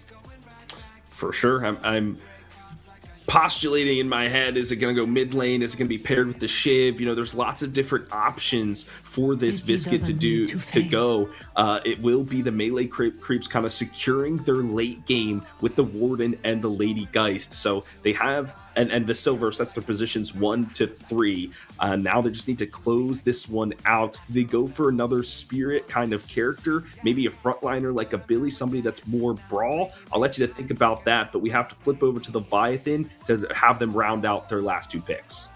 For sure. I'm postulating in my head, is it going to go mid lane? Is it going to be paired with the Shiv? You know, there's lots of different options for this Viscous to go. It will be the melee creeps kind of securing their late game with the Warden and the Lady Geist. So they have, and the Silvers, that's their positions 1 to 3. Now they just need to close this one out. Do they go for another Spirit kind of character? Maybe a frontliner like a Billy, somebody that's more brawl? I'll let you to think about that, but we have to flip over to the Leviathan to have them round out their last 2 picks.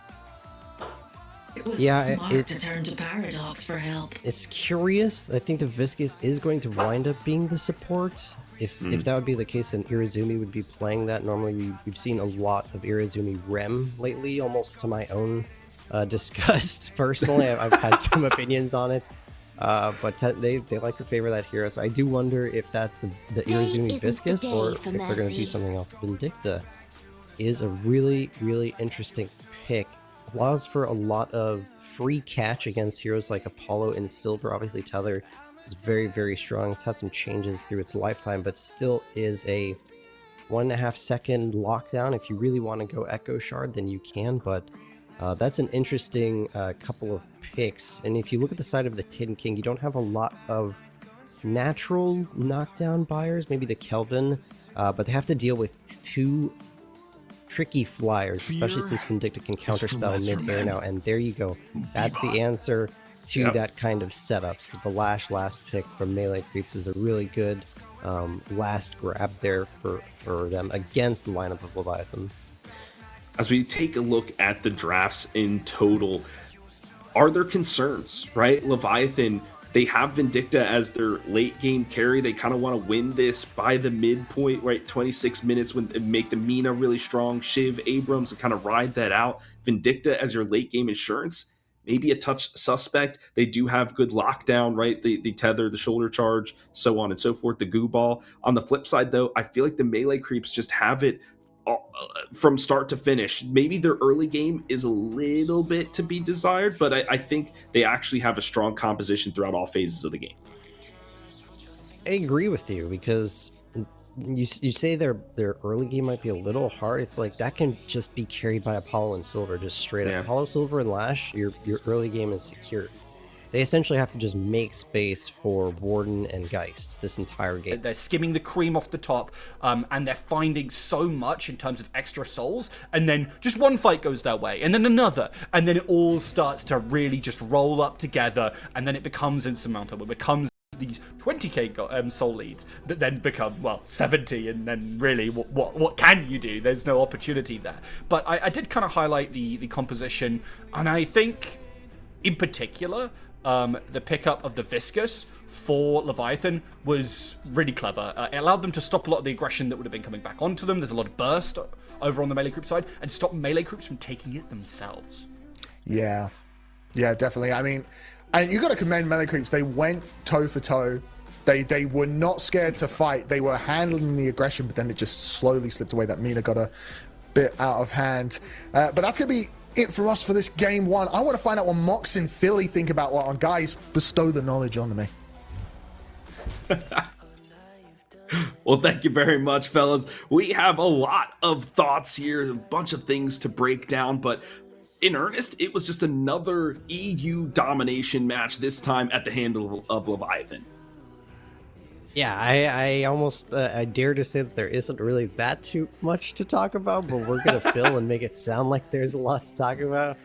It was smart to turn to Paradox for help. It's curious. I think the Viscous is going to wind up being the support. If that would be the case, then Irizumi would be playing that. Normally, we've seen a lot of Irizumi Rem lately, almost to my own disgust. Personally, I've had some opinions on it, but they like to favor that hero. So I do wonder if that's the Irizumi Viscous, or if they're going to do something else. Vindicta is a really, really interesting pick. Allows for a lot of free catch against heroes like Apollo and Silver. Obviously, Tether is very, very strong. It's had some changes through its lifetime, but still is a 1.5 second lockdown. If you really want to go Echo Shard, then you can, but that's an interesting couple of picks. And if you look at the side of the Hidden King, you don't have a lot of natural knockdown buyers, maybe the Kelvin, but they have to deal with 2 tricky flyers, especially since Vindicta can counterspell mid-air now, and there you go. That's the answer to that kind of setup. So the last pick from Melee Creeps is a really good last grab there for them against the lineup of Leviathan. As we take a look at the drafts in total, are there concerns, right? Leviathan, they have Vindicta as their late game carry. They kind of want to win this by the midpoint, right? 26 minutes when make the Mina really strong. Shiv, Abrams, and kind of ride that out. Vindicta as your late game insurance, maybe a touch suspect. They do have good lockdown, right? The tether, the shoulder charge, so on and so forth, the goo ball. On the flip side, though, I feel like the melee creeps just have it from start to finish. Maybe their early game is a little bit to be desired, but I think they actually have a strong composition throughout all phases of the game. I agree with you, because you say their early game might be a little hard. It's like that can just be carried by Apollo and Silver, just straight up. Apollo, Silver, and Lash, your early game is secure. They essentially have to just make space for Warden and Geist this entire game. They're skimming the cream off the top, and they're finding so much in terms of extra souls, and then just one fight goes their way, and then another, and then it all starts to really just roll up together, and then it becomes insurmountable. It becomes these 20k soul leads that then become, well, 70, and then really what can you do? There's no opportunity there. But I did kind of highlight the composition, and I think in particular the pickup of the Viscous for Leviathan was really clever. It allowed them to stop a lot of the aggression that would have been coming back onto them. There's a lot of burst over on the melee group side, and stop melee groups from taking it themselves. Yeah, definitely. I mean, and you got to commend melee creeps. They went toe for toe. They were not scared to fight. They were handling the aggression, but then it just slowly slipped away. That Mina got a bit out of hand. But that's going to be it for us for this game 1. I want to find out what Mox and Philly think about what on guys bestow the knowledge on me. Well, thank you very much, fellas. We have a lot of thoughts here, a bunch of things to break down, but in earnest, it was just another EU domination match, this time at the handle of Leviathan. Yeah, I almost I dare to say that there isn't really that too much to talk about, but we're gonna fill and make it sound like there's a lot to talk about.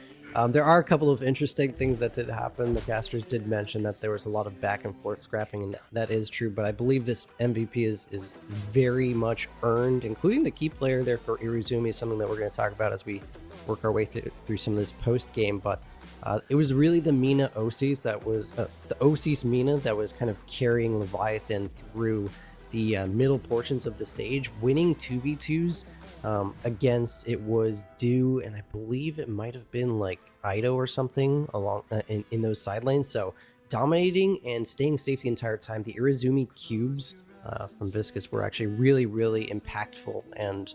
There are a couple of interesting things that did happen. The casters did mention that there was a lot of back and forth scrapping, and that is true, but I believe this MVP is very much earned, including the key player there for Iruzumi, something that we're going to talk about as we work our way through some of this post-game, but it was really the Mina Osis that was, the Osis Mina that was kind of carrying Leviathan through the middle portions of the stage, winning 2v2s against, it was Dew, and I believe it might have been like Ido or something along in those side lanes. So dominating and staying safe the entire time. The Iruzumi cubes from Viscous were actually really, really impactful, and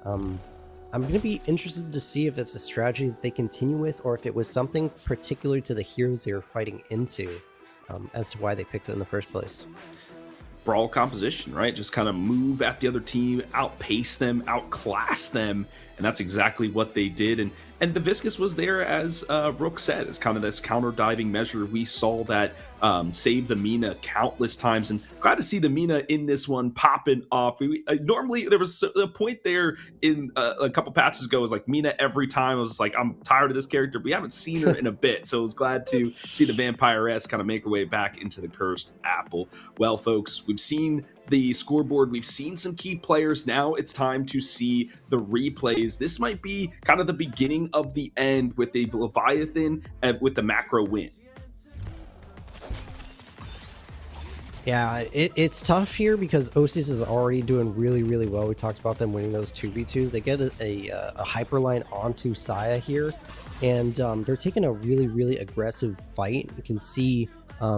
I'm going to be interested to see if it's a strategy that they continue with, or if it was something particular to the heroes they were fighting into as to why they picked it in the first place. Brawl composition, right? Just kind of move at the other team, outpace them, outclass them, and that's exactly what they did. And the Viscous was there, as Rook said, as kind of this counter diving measure. We saw that save the Mina countless times, and glad to see the Mina in this one popping off. Normally there was a point there in a couple patches ago, it was like Mina every time. I was like, I'm tired of this character. We haven't seen her in a bit, so I was glad to see the Vampiress kind of make her way back into the Cursed Apple. Well, folks, we've seen the scoreboard, we've seen some key players. Now it's time to see the replays. This might be kind of the beginning of the end with the Leviathan with the macro win. Yeah, it's tough here because Osis is already doing really, really well. We talked about them winning those 2v2s. They get a hyperline onto Saya here, and they're taking a really, really aggressive fight. You can see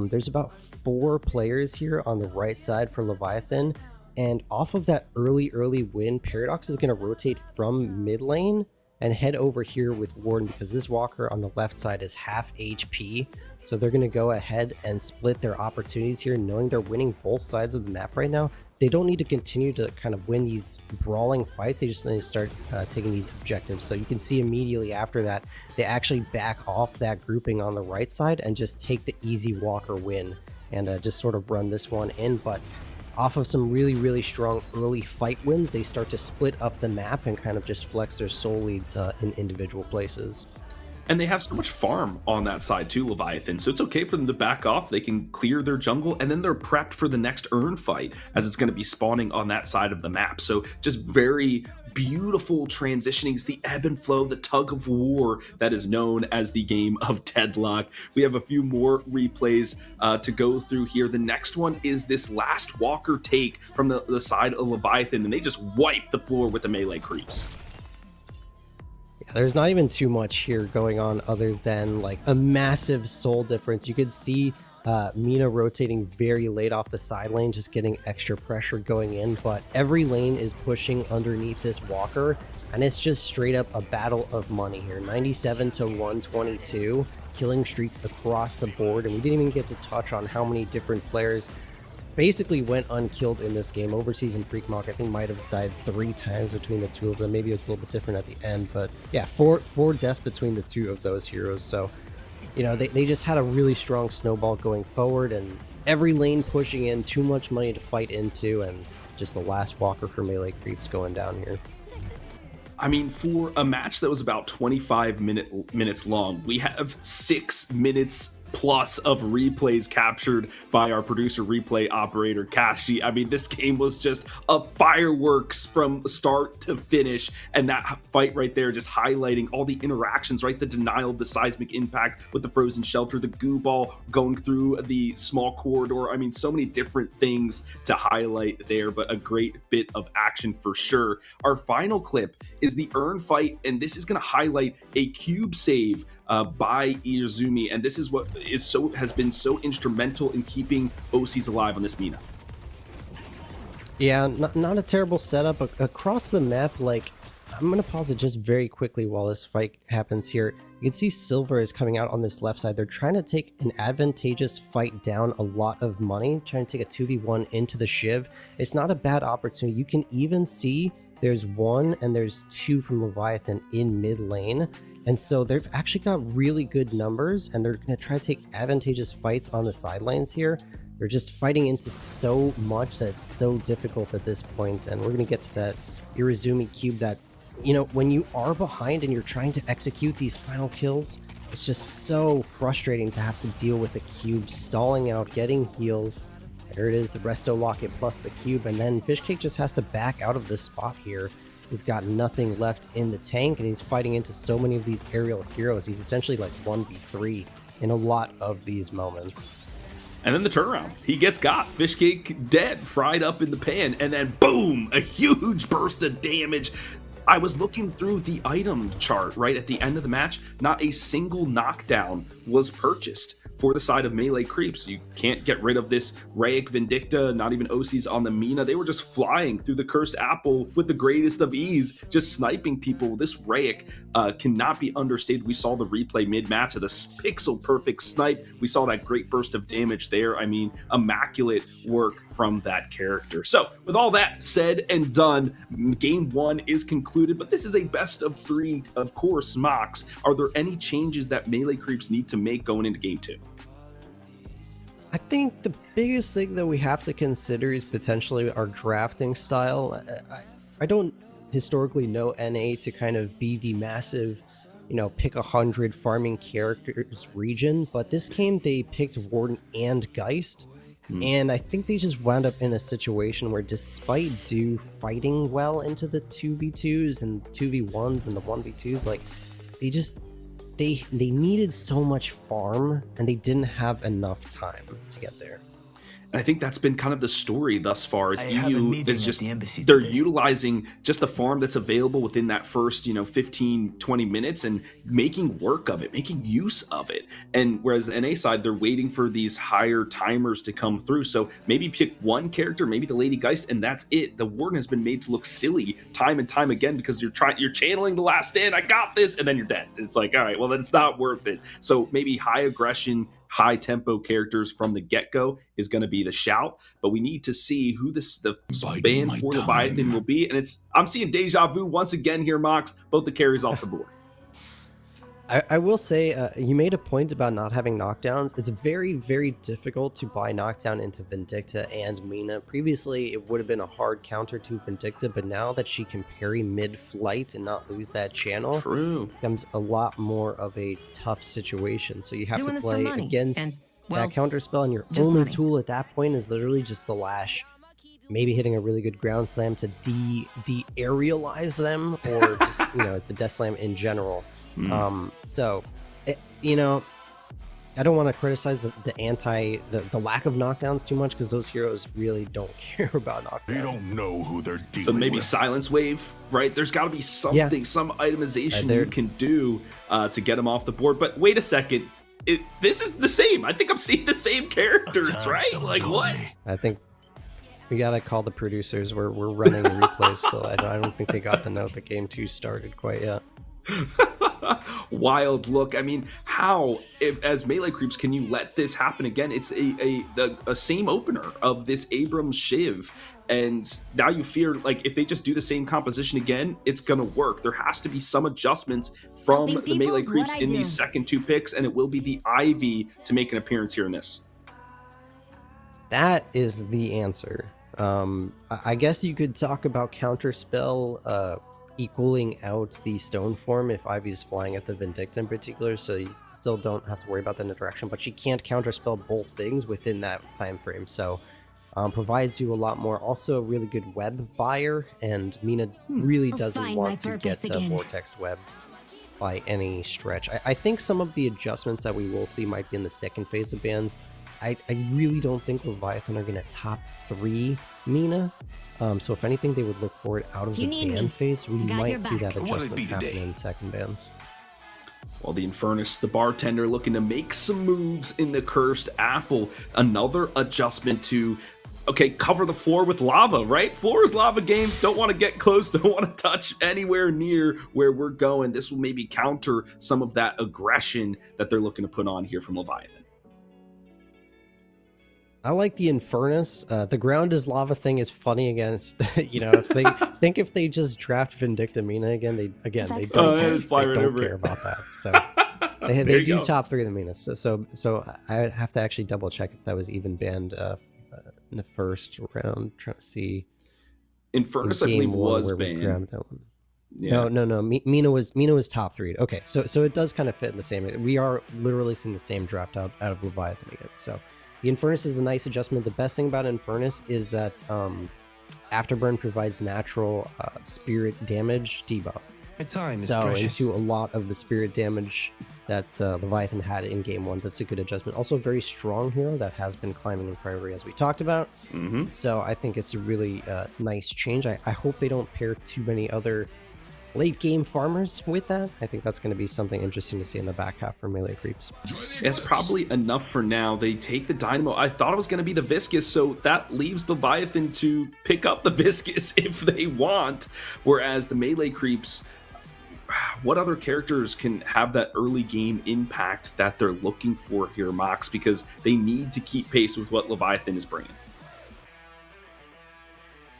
there's about 4 players here on the right side for Leviathan, and off of that early win, Paradox is going to rotate from mid lane and head over here with Warden, because this Walker on the left side is half HP, so they're going to go ahead and split their opportunities here, knowing they're winning both sides of the map right now. They don't need to continue to kind of win these brawling fights, they just need to start taking these objectives. So you can see immediately after that, they actually back off that grouping on the right side and just take the easy Walker win and just sort of run this one in. But off of some really, really strong early fight wins, they start to split up the map and kind of just flex their soul leads in individual places. And they have so much farm on that side too, Leviathan, so it's okay for them to back off. They can clear their jungle, and then they're prepped for the next Urn fight, as it's going to be spawning on that side of the map. So just very beautiful transitionings, the ebb and flow, the tug of war that is known as the game of Deadlock. We have a few more replays to go through here. The next one is this last Walker take from the side of Leviathan, and they just wipe the floor with the melee creeps. There's not even too much here going on other than like a massive soul difference. You could see Mina rotating very late off the side lane, just getting extra pressure going in, but every lane is pushing underneath this Walker, and it's just straight up a battle of money here. 97 to 122, killing streaks across the board, and we didn't even get to touch on how many different players basically went unkilled in this game. Overseas and Freakmock, I think, might have died 3 times between the two of them. Maybe it was a little bit different at the end, but yeah, four deaths between the two of those heroes. So, you know, they just had a really strong snowball going forward, and every lane pushing in, too much money to fight into, and just the last Walker for melee creeps going down here. I mean, for a match that was about 25 minutes long, we have 6 minutes plus of replays captured by our producer replay operator Kashi. I mean, this game was just a fireworks from start to finish, and that fight right there just highlighting all the interactions, right? The denial of the seismic impact with the frozen shelter, the goo ball going through the small corridor. I mean, so many different things to highlight there, but a great bit of action for sure. Our final clip is the Urn fight, and this is going to highlight a cube save by Iruzumi, and this is what has been so instrumental in keeping Osis alive on this Mina. Yeah, not a terrible setup across the map. Like, I'm gonna pause it just very quickly while this fight happens here. You can see Silver is coming out on this left side. They're trying to take an advantageous fight down a lot of money, trying to take a 2v1 into the Shiv. It's not a bad opportunity. You can even see there's 1 and there's 2 from Leviathan in mid lane. And so they've actually got really good numbers, and they're going to try to take advantageous fights on the side lanes here. They're just fighting into so much that it's so difficult at this point, and we're going to get to that Iruzumi cube that when you are behind and you're trying to execute these final kills, it's just so frustrating to have to deal with the cube stalling out, getting heals. There it is, the resto locket plus the cube, and then Fishcake just has to back out of this spot here. He's got nothing left in the tank, and he's fighting into so many of these aerial heroes. He's essentially like 1v3 in a lot of these moments. And then the turnaround. He gets got. Fishcake dead, fried up in the pan, and then boom, a huge burst of damage. I was looking through the item chart right at the end of the match. Not a single knockdown was purchased for the side of melee creeps. You can't get rid of this Raic Vindicta, not even OCs on the Mina. They were just flying through the Cursed Apple with the greatest of ease, just sniping people. This Raic cannot be understated. We saw the replay mid-match of the pixel perfect snipe. We saw that great burst of damage there. I mean, immaculate work from that character. So with all that said and done, game 1 is concluded, but this is a best of 3, of course, Mox. Are there any changes that melee creeps need to make going into game 2? I think the biggest thing that we have to consider is potentially our drafting style. I don't historically know NA to kind of be the massive, pick 100 farming characters region, but this game they picked Warden and Geist, and I think they just wound up in a situation where despite Do fighting well into the 2v2s and 2v1s and the 1v2s, like they needed so much farm and they didn't have enough time to get there. And I think that's been kind of the story thus far. Is EU is just they're utilizing just the farm that's available within that first 15 20 minutes and making work of it, making use of it. And whereas the NA side, they're waiting for these higher timers to come through. So maybe pick one character, maybe the Lady Geist, and that's it. The Warden has been made to look silly time and time again because you're channeling the last stand. I got this, and then you're dead. It's like, all right, well, then it's not worth it. So maybe high aggression, high tempo characters from the get-go is going to be the shout, but we need to see who the band for Leviathan will be. And I'm seeing deja vu once again here, Mox. Both the carries off the board. I will say, you made a point about not having knockdowns. It's very, very difficult to buy knockdown into Vindicta and Mina. Previously, it would have been a hard counter to Vindicta, but now that she can parry mid-flight and not lose that channel, it becomes a lot more of a tough situation. So you have to play against that counter spell, and your only tool at that point is literally just the lash. Maybe hitting a really good ground slam to de-aerialize them, or just, the death slam in general. So, I don't want to criticize the lack of knockdowns too much because those heroes really don't care about knockdowns. They don't know who they're dealing with. So maybe Silence Wave, right? There's got to be something, some itemization you can do to get them off the board. But wait a second, this is the same. I think I'm seeing the same characters, right? Like what? I think we gotta call the producers. We're running replays still. I don't think they got the note that game 2 started quite yet. Wild look. I mean, how, as melee creeps, can you let this happen again? It's a same opener of this Abrams Shiv, and now you fear, like, if they just do the same composition again, it's gonna work. There has to be some adjustments from the melee creeps in these second 2 picks, and it will be the Ivy to make an appearance here in this. That is the answer. I guess you could talk about counterspell equaling out the stone form if Ivy's flying at the Vindicta in particular, so you still don't have to worry about that interaction, but she can't counterspell both things within that time frame, so provides you a lot more. Also a really good web buyer, and Mina really doesn't want to get vortex webbed by any stretch. I think some of the adjustments that we will see might be in the second phase of bans. I really don't think Leviathan are going to top 3 Mina. So if anything, they would look for it out of the ban phase. We might see that adjustment happen in second bans. Well, the Infernus, the bartender, looking to make some moves in the Cursed Apple. Another adjustment to, cover the floor with lava, right? Floor is lava game. Don't want to get close. Don't want to touch anywhere near where we're going. This will maybe counter some of that aggression that they're looking to put on here from Leviathan. I like the Infernus. The ground is lava thing is funny against, if they just draft Vindicta Mina again, they don't care about that. So they do top 3 of the Minas. So I would have to actually double check if that was even banned in the first round. Trying to see. Infernus, I believe, was banned. Yeah. No. Mina was top 3. Okay, so it does kind of fit in the same. We are literally seeing the same draft out of Leviathan again. So the Infernus is a nice adjustment. The best thing about Infernus is that Afterburn provides natural spirit damage debuff. My time is So precious. into a lot of the spirit damage that Leviathan had in game 1. That's a good adjustment. Also, a very strong hero that has been climbing in priority, as we talked about. So I think it's a really nice change. I hope they don't pair too many other late game farmers with that. I think that's going to be something interesting to see in the back half for melee creeps. It's probably enough for now. They take the Dynamo. I thought it was going to be the Viscous, so that leaves Leviathan to pick up the Viscous if they want. Whereas the melee creeps, what other characters can have that early game impact that they're looking for here, Mox? Because they need to keep pace with what Leviathan is bringing.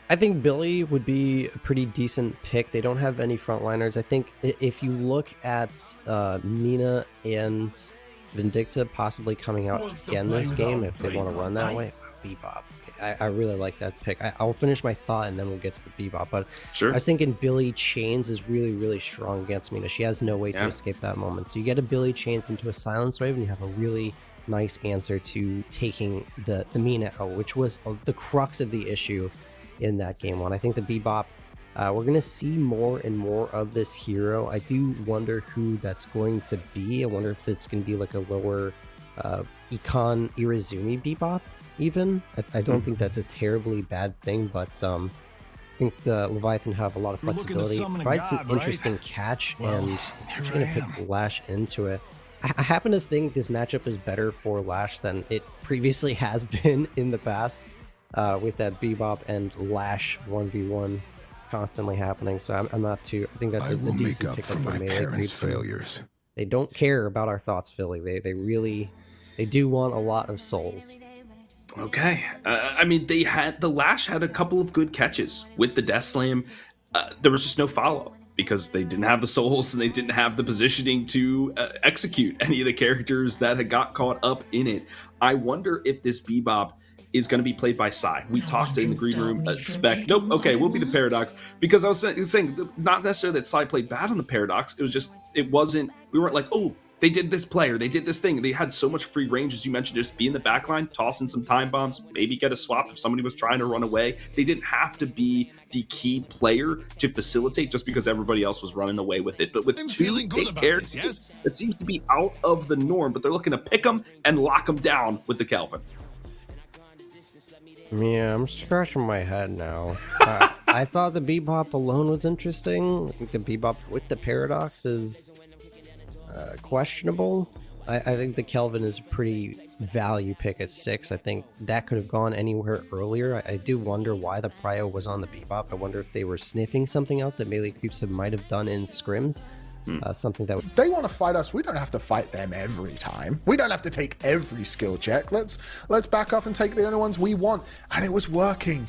I think Billy would be a pretty decent pick. They don't have any frontliners. I think if you look at Mina and Vindicta possibly coming out again this game, if they want to run that way, Bebop. I really like that pick. I'll finish my thought and then we'll get to the Bebop. But Sure. I was thinking Billy Chains is really, really strong against Mina. She has no way to escape that moment. So you get a Billy Chains into a Silence Wave and you have a really nice answer to taking the Mina out, which was the crux of the issue in that game 1. I think the Bebop, we're going to see more and more of this hero. I do wonder who that's going to be. I wonder if it's going to be like a lower Econ Irizumi Bebop even. I don't think that's a terribly bad thing, but I think the Leviathan have a lot of flexibility. Provides some interesting catch, and I'm just going to pick Lash into it. I happen to think this matchup is better for Lash than it previously has been in the past. With that Bebop and Lash 1v1 constantly happening, so I'm not too. I think that's a decent pickup for melee creeps. Failures. They don't care about our thoughts, Philly. They really do want a lot of souls. Okay. I mean, the Lash had a couple of good catches with the Death Slam. There was just no follow-up because they didn't have the souls and they didn't have the positioning to execute any of the characters that had got caught up in it. I wonder if this Bebop is going to be played by Psy. We talked in the green room. Spec. Nope. Okay, we'll be the Paradox, because I was saying not necessarily that Psy played bad on the Paradox. It was just it wasn't. We weren't like, oh, they did this play or they did this thing. They had so much free range, as you mentioned, just be in the backline, toss in some time bombs, maybe get a swap if somebody was trying to run away. They didn't have to be the key player to facilitate just because everybody else was running away with it. But with two big characters, it seems to be out of the norm. But they're looking to pick them and lock them down with the Kelvin. Yeah, I'm scratching my head now. I thought the Bebop alone was interesting. I think the Bebop with the Paradox is questionable. I think the Kelvin is a pretty value pick at 6. I think that could have gone anywhere earlier. I do wonder why the Prio was on the Bebop. I wonder if they were sniffing something out that melee creeps might have done in scrims. Something that they want to fight us. We don't have to fight them every time. We don't have to take every skill check. Let's back off and take the only ones we want. And it was working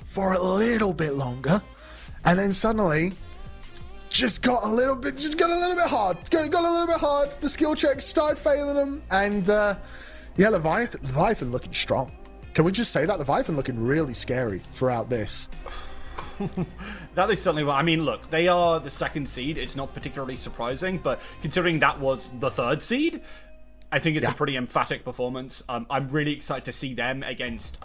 for a little bit longer, and then suddenly just got a little bit hard. Got a little bit hard. The skill checks started failing them, and Leviathan looking strong. Can we just say that Leviathan looking really scary throughout this? That they certainly will. I mean, look, they are the 2nd seed. It's not particularly surprising, but considering that was the 3rd seed, I think it's a pretty emphatic performance. I'm really excited to see them against,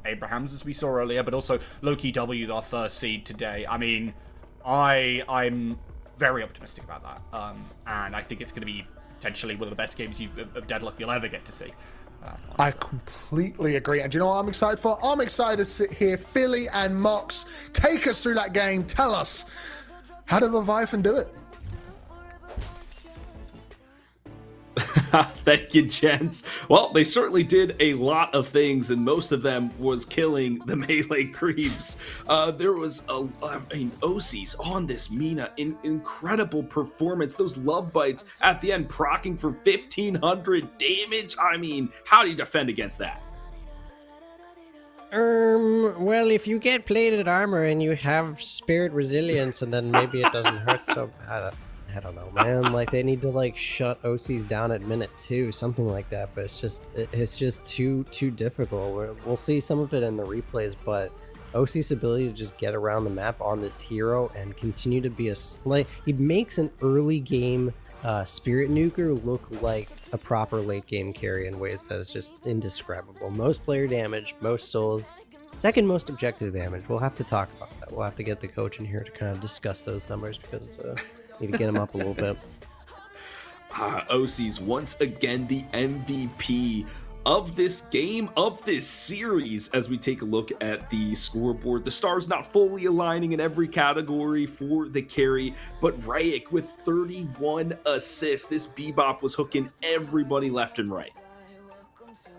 Abrahams, as we saw earlier, but also Loki W, our 1st seed today. I mean, I'm very optimistic about that, and I think it's going to be potentially one of the best games of Deadlock you'll ever get to see. I completely agree. And do you know what I'm excited for? I'm excited to sit here, Philly and Mox, take us through that game. Tell us, how did Leviathan do it? Thank you, gents. Well, they certainly did a lot of things, and most of them was killing the melee creeps. There was OCs on this Mina, incredible performance. Those love bites at the end, proccing for 1,500 damage. I mean, how do you defend against that? Well, if you get plated armor and you have spirit resilience, and then maybe it doesn't hurt so bad. I don't know, man. Like, they need to like shut OCs down at minute 2, something like that. But it's just too difficult. We'll see some of it in the replays, but OC's ability to just get around the map on this hero and continue to be like, he makes an early game Spirit Nuker look like a proper late game carry in ways that is just indescribable. Most player damage, most souls, second most objective damage. We'll have to talk about that. We'll have to get the coach in here to kind of discuss those numbers because need to get them up a little bit. OC's once again the MVP of this game, of this series, as we take a look at the scoreboard. The stars not fully aligning in every category for the carry, but Rayek with 31 assists. This Bebop was hooking everybody left and right.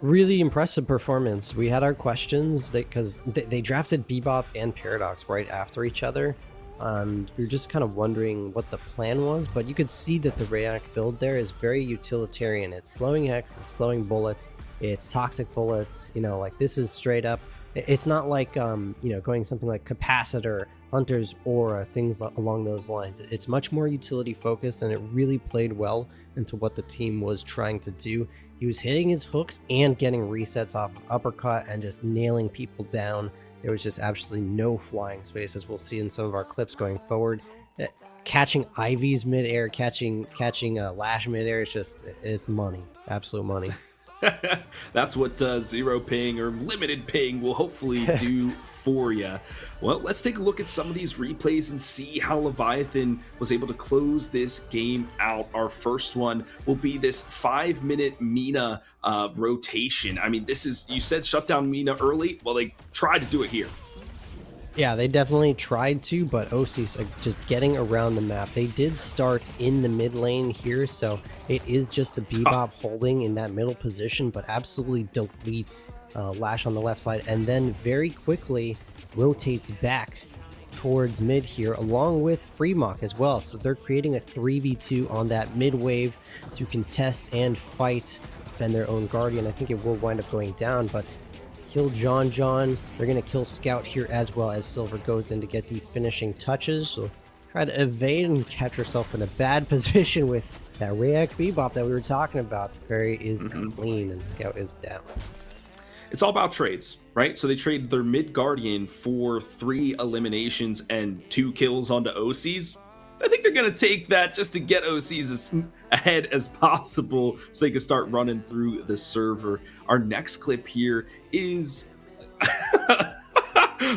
Really impressive performance. We had our questions because they drafted Bebop and Paradox right after each other. And we were just kind of wondering what the plan was, but you could see that the Rayek build there is very utilitarian. It's slowing Hex, it's slowing bullets, it's toxic bullets, you know, like this is straight up. It's not like, you know, going something like Capacitor, Hunter's Aura, things along those lines. It's much more utility focused, and it really played well into what the team was trying to do. He was hitting his hooks and getting resets off uppercut and just nailing people down. There was just absolutely no flying space, as we'll see in some of our clips going forward. Catching Ivy's midair, catching Lash midair, it's money, absolute money. That's what zero ping or limited ping will hopefully do for you. Well, let's take a look at some of these replays and see how Leviathan was able to close this game out. Our first one will be this 5-minute Mina rotation. I mean, this is, you said shut down Mina early. Well, they tried to do it here. Yeah, they definitely tried to, but OC's just getting around the map. They did start in the mid lane here, so it is just the Bebop holding in that middle position, but absolutely deletes Lash on the left side, and then very quickly rotates back towards mid here, along with Freemok as well. So they're creating a 3v2 on that mid wave to contest and fight, defend their own Guardian. I think it will wind up going down, but kill John. They're going to kill Scout here as well, as Silver goes in to get the finishing touches. So try to evade and catch herself in a bad position with that Rayek Bebop that we were talking about. Fairy is clean and Scout is down. It's all about trades, right? So they traded their mid Guardian for 3 eliminations and 2 kills onto OCs. I think they're going to take that just to get OCs as ahead as possible so they can start running through the server. Our next clip here is...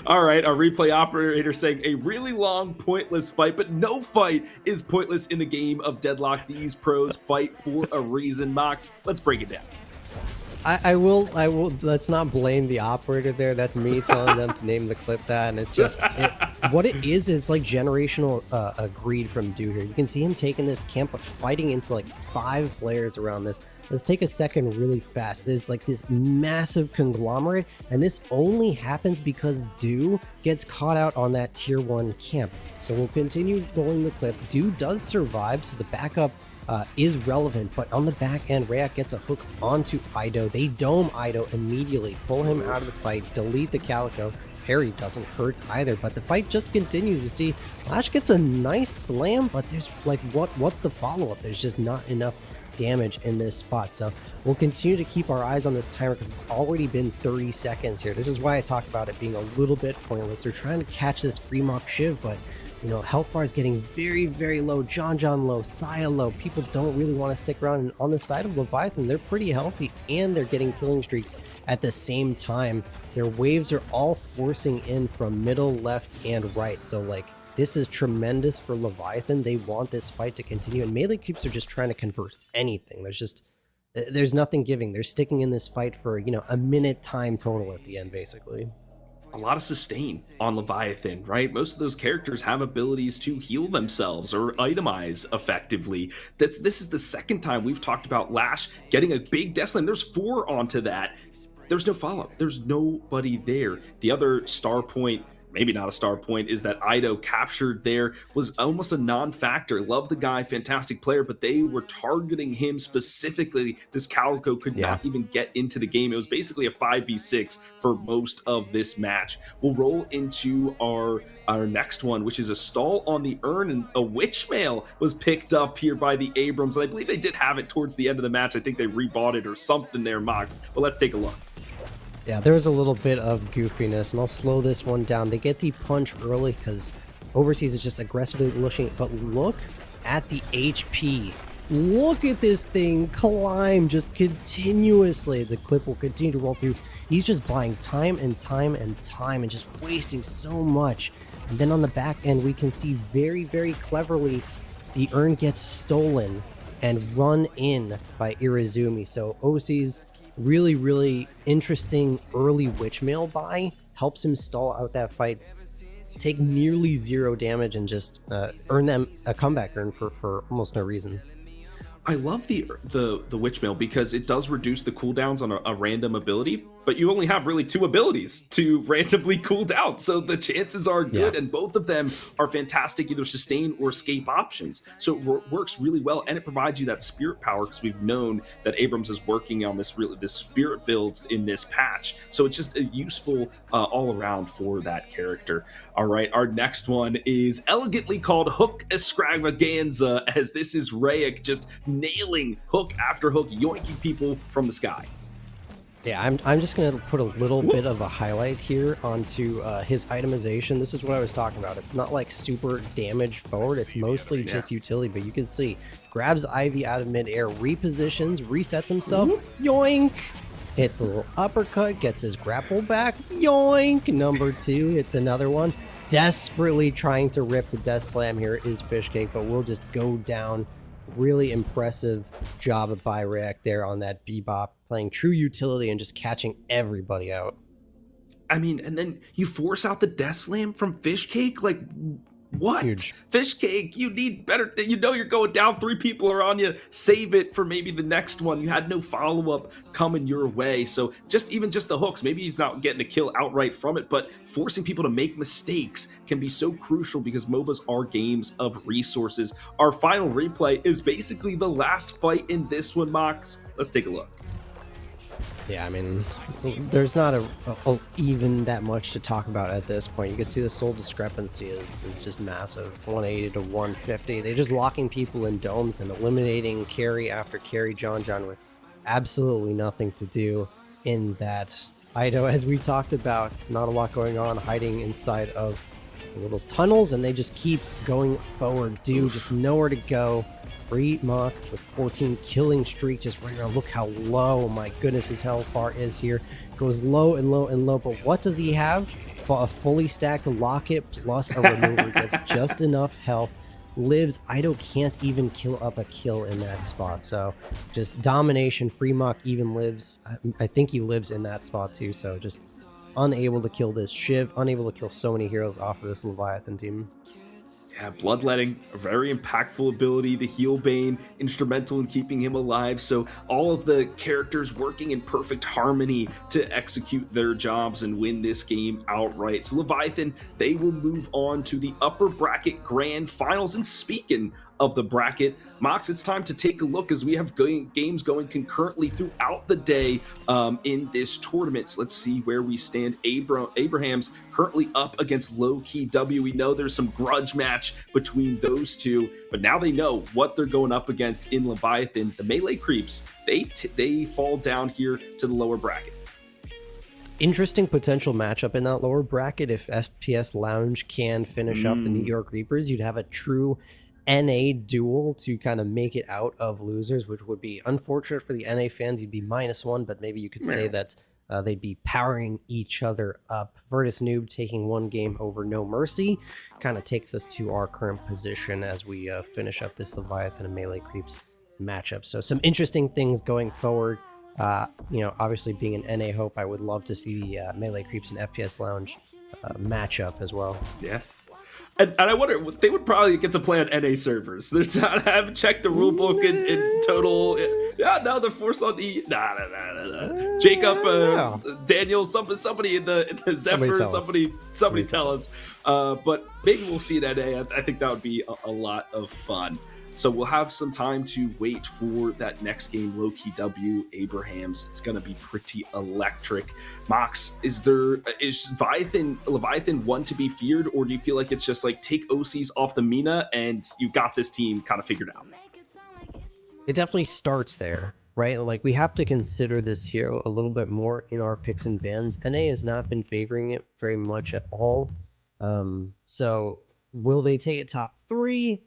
All right, our replay operator saying a really long, pointless fight, but no fight is pointless in the game of Deadlock. These pros fight for a reason. Mox, let's break it down. I will. Let's not blame the operator there. That's me telling them to name the clip that, and it's just what it is like generational greed from Dude here. You can see him taking this camp, but fighting into like 5 players around this. Let's take a second really fast. There's like this massive conglomerate, and this only happens because Dew gets caught out on that tier 1 camp. So we'll continue rolling the clip. Dew does survive, so the backup is relevant, but on the back end, Rayek gets a hook onto Ido. They dome Ido immediately, pull him out of the fight, delete the Calico. Harry doesn't hurt either, but the fight just continues. You see, Lash gets a nice slam, but there's like, what's the follow-up? There's just not enough damage in this spot. So we'll continue to keep our eyes on this timer because it's already been 30 seconds here. This is why I talk about it being a little bit pointless. They're trying to catch this Freemok Shiv, but you know, health bar is getting very, very low. John low, Saya low. People don't really want to stick around. And on the side of Leviathan, they're pretty healthy and they're getting killing streaks at the same time. Their waves are all forcing in from middle, left, and right. So like, this is tremendous for Leviathan. They want this fight to continue, and melee creeps are just trying to convert anything. There's nothing giving. They're sticking in this fight for, you know, a minute time total at the end, basically. A lot of sustain on Leviathan, right? Most of those characters have abilities to heal themselves or itemize effectively. This is the second time we've talked about Lash getting a big death slam. There's 4 onto that. There's no follow-up. There's nobody there. The other star point, maybe not a star point, is that Ido captured there was almost a non-factor. Love the guy, fantastic player, but they were targeting him specifically. This Calico could not even get into the game. It was basically a 5v6 for most of this match. We'll roll into our next one, which is a stall on the urn, and a Witchmail was picked up here by the Abrams, and I believe they did have it towards the end of the match. I think they rebought it or something there, Mox, but let's take a look. Yeah, there was a little bit of goofiness, and I'll slow this one down. They get the punch early because Overseas is just aggressively looking, but look at the HP. Look at this thing climb just continuously. The clip will continue to roll through. He's just buying time and time and time and just wasting so much. And then on the back end, we can see very, very cleverly the urn gets stolen and run in by Irizumi. So OC's really, really interesting early Witchmail buy helps him stall out that fight, take nearly 0 damage, and just earn them a comeback urn for almost no reason. I love the Witchmail because it does reduce the cooldowns on a random ability, but you only have really 2 abilities to randomly cool down, so the chances are good, and both of them are fantastic, either sustain or escape options. So it works really well, and it provides you that spirit power because we've known that Abrams is working on this spirit build in this patch. So it's just a useful all around for that character. All right, our next one is elegantly called Hook Extravaganza, as this is Rayek just nailing hook after hook, yoinking people from the sky. Yeah, I'm just going to put a little bit of a highlight here onto his itemization. This is what I was talking about. It's not like super damage forward. It's mostly just utility, but you can see grabs Ivy out of midair, repositions, resets himself, yoink! Hits a little uppercut, gets his grapple back, yoink! Number 2, it's another one. Desperately trying to rip the Death Slam here is Fishcake, but we'll just go down. Really impressive job by Rayek there on that Bebop, playing true utility and just catching everybody out. I mean, and then you force out the Death Slam from Fishcake? Like, what? Huge. Fishcake, you need better. You know you're going down, 3 people are on you. Save it for maybe the next one. You had no follow-up coming your way. So even just the hooks, maybe he's not getting a kill outright from it, but forcing people to make mistakes can be so crucial because MOBAs are games of resources. Our final replay is basically the last fight in this one, Mox. Let's take a look. Yeah, I mean, there's not even that much to talk about at this point. You can see the soul discrepancy is just massive, 180 to 150. They're just locking people in domes and eliminating carry after carry. John with absolutely nothing to do in that. Ido, as we talked about, not a lot going on, hiding inside of little tunnels, and they just keep going forward. Just nowhere to go. Free Mach with 14 killing streak just right around. Look how low, my goodness, his health bar is here. Goes low and low and low, but what does he have? A fully stacked locket plus a remover. Gets just enough health. Lives. Ido can't even kill up a kill in that spot, so just domination. Free Mach even lives. I think he lives in that spot too, so just unable to kill this Shiv, unable to kill so many heroes off of this Leviathan team. Yeah, Bloodletting, a very impactful ability. The Heal Bane, instrumental in keeping him alive. So all of the characters working in perfect harmony to execute their jobs and win this game outright. So Leviathan, they will move on to the upper bracket grand finals. And speaking of the bracket, Mox, it's time to take a look as we have games going concurrently throughout the day in this tournament. So let's see where we stand. Abraham's currently up against Low Key W. We know there's some grudge match between those two, but now they know what they're going up against in Leviathan. The melee creeps, they fall down here to the lower bracket. Interesting potential matchup in that lower bracket. If FPS Lounge can finish up the New York Reapers, you'd have a true NA duel to kind of make it out of losers, which would be unfortunate for the NA fans. You'd be -1, but maybe you could say that they'd be powering each other up. Virtus Noob taking 1 game over No Mercy kind of takes us to our current position as we finish up this Leviathan and Melee Creeps matchup. So some interesting things going forward. Obviously being an NA hope, I would love to see the Melee Creeps and FPS Lounge matchup as well. Yeah. And I wonder, they would probably get to play on NA servers. I haven't checked the rulebook in total. Yeah, no, they're forced on E. Nah. Jacob, Daniel, somebody in the Zephyr, somebody tell us. But maybe we'll see it at NA. I think that would be a lot of fun. So we'll have some time to wait for that next game, Low Key W, Abrahams. It's going to be pretty electric. Mox, is Leviathan one to be feared, or do you feel like it's just like take OCs off the Mina and you've got this team kind of figured out? It definitely starts there. right? Like, we have to consider this hero a little bit more in our picks and bans. NA has not been favoring it very much at all. So will they take it top 3?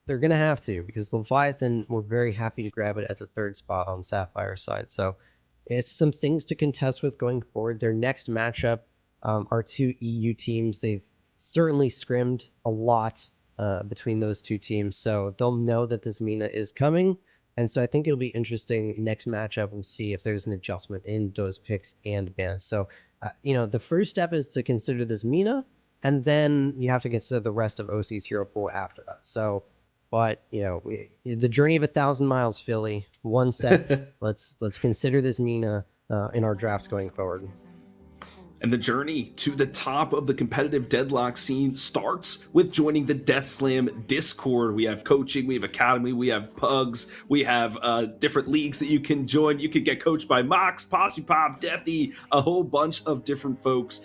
They're going to have to, because Leviathan were very happy to grab it at the 3rd spot on Sapphire's side. So it's some things to contest with going forward. Their next matchup are 2 EU teams. They've certainly scrimmed a lot between those 2 teams. So they'll know that this Mina is coming. And so I think it'll be interesting next matchup and see if there's an adjustment in those picks and bans. So, the first step is to consider this Mina, and then you have to consider the rest of OC's hero pool after that. So, but, the journey of 1,000 miles, Philly, one step. Let's consider this Mina in our drafts going forward. And the journey to the top of the competitive deadlock scene starts with joining the Death Slam Discord. We have coaching, we have academy, we have pugs, we have different leagues that you can join. You can get coached by Mox, Poshy Pop, Deathy, a whole bunch of different folks.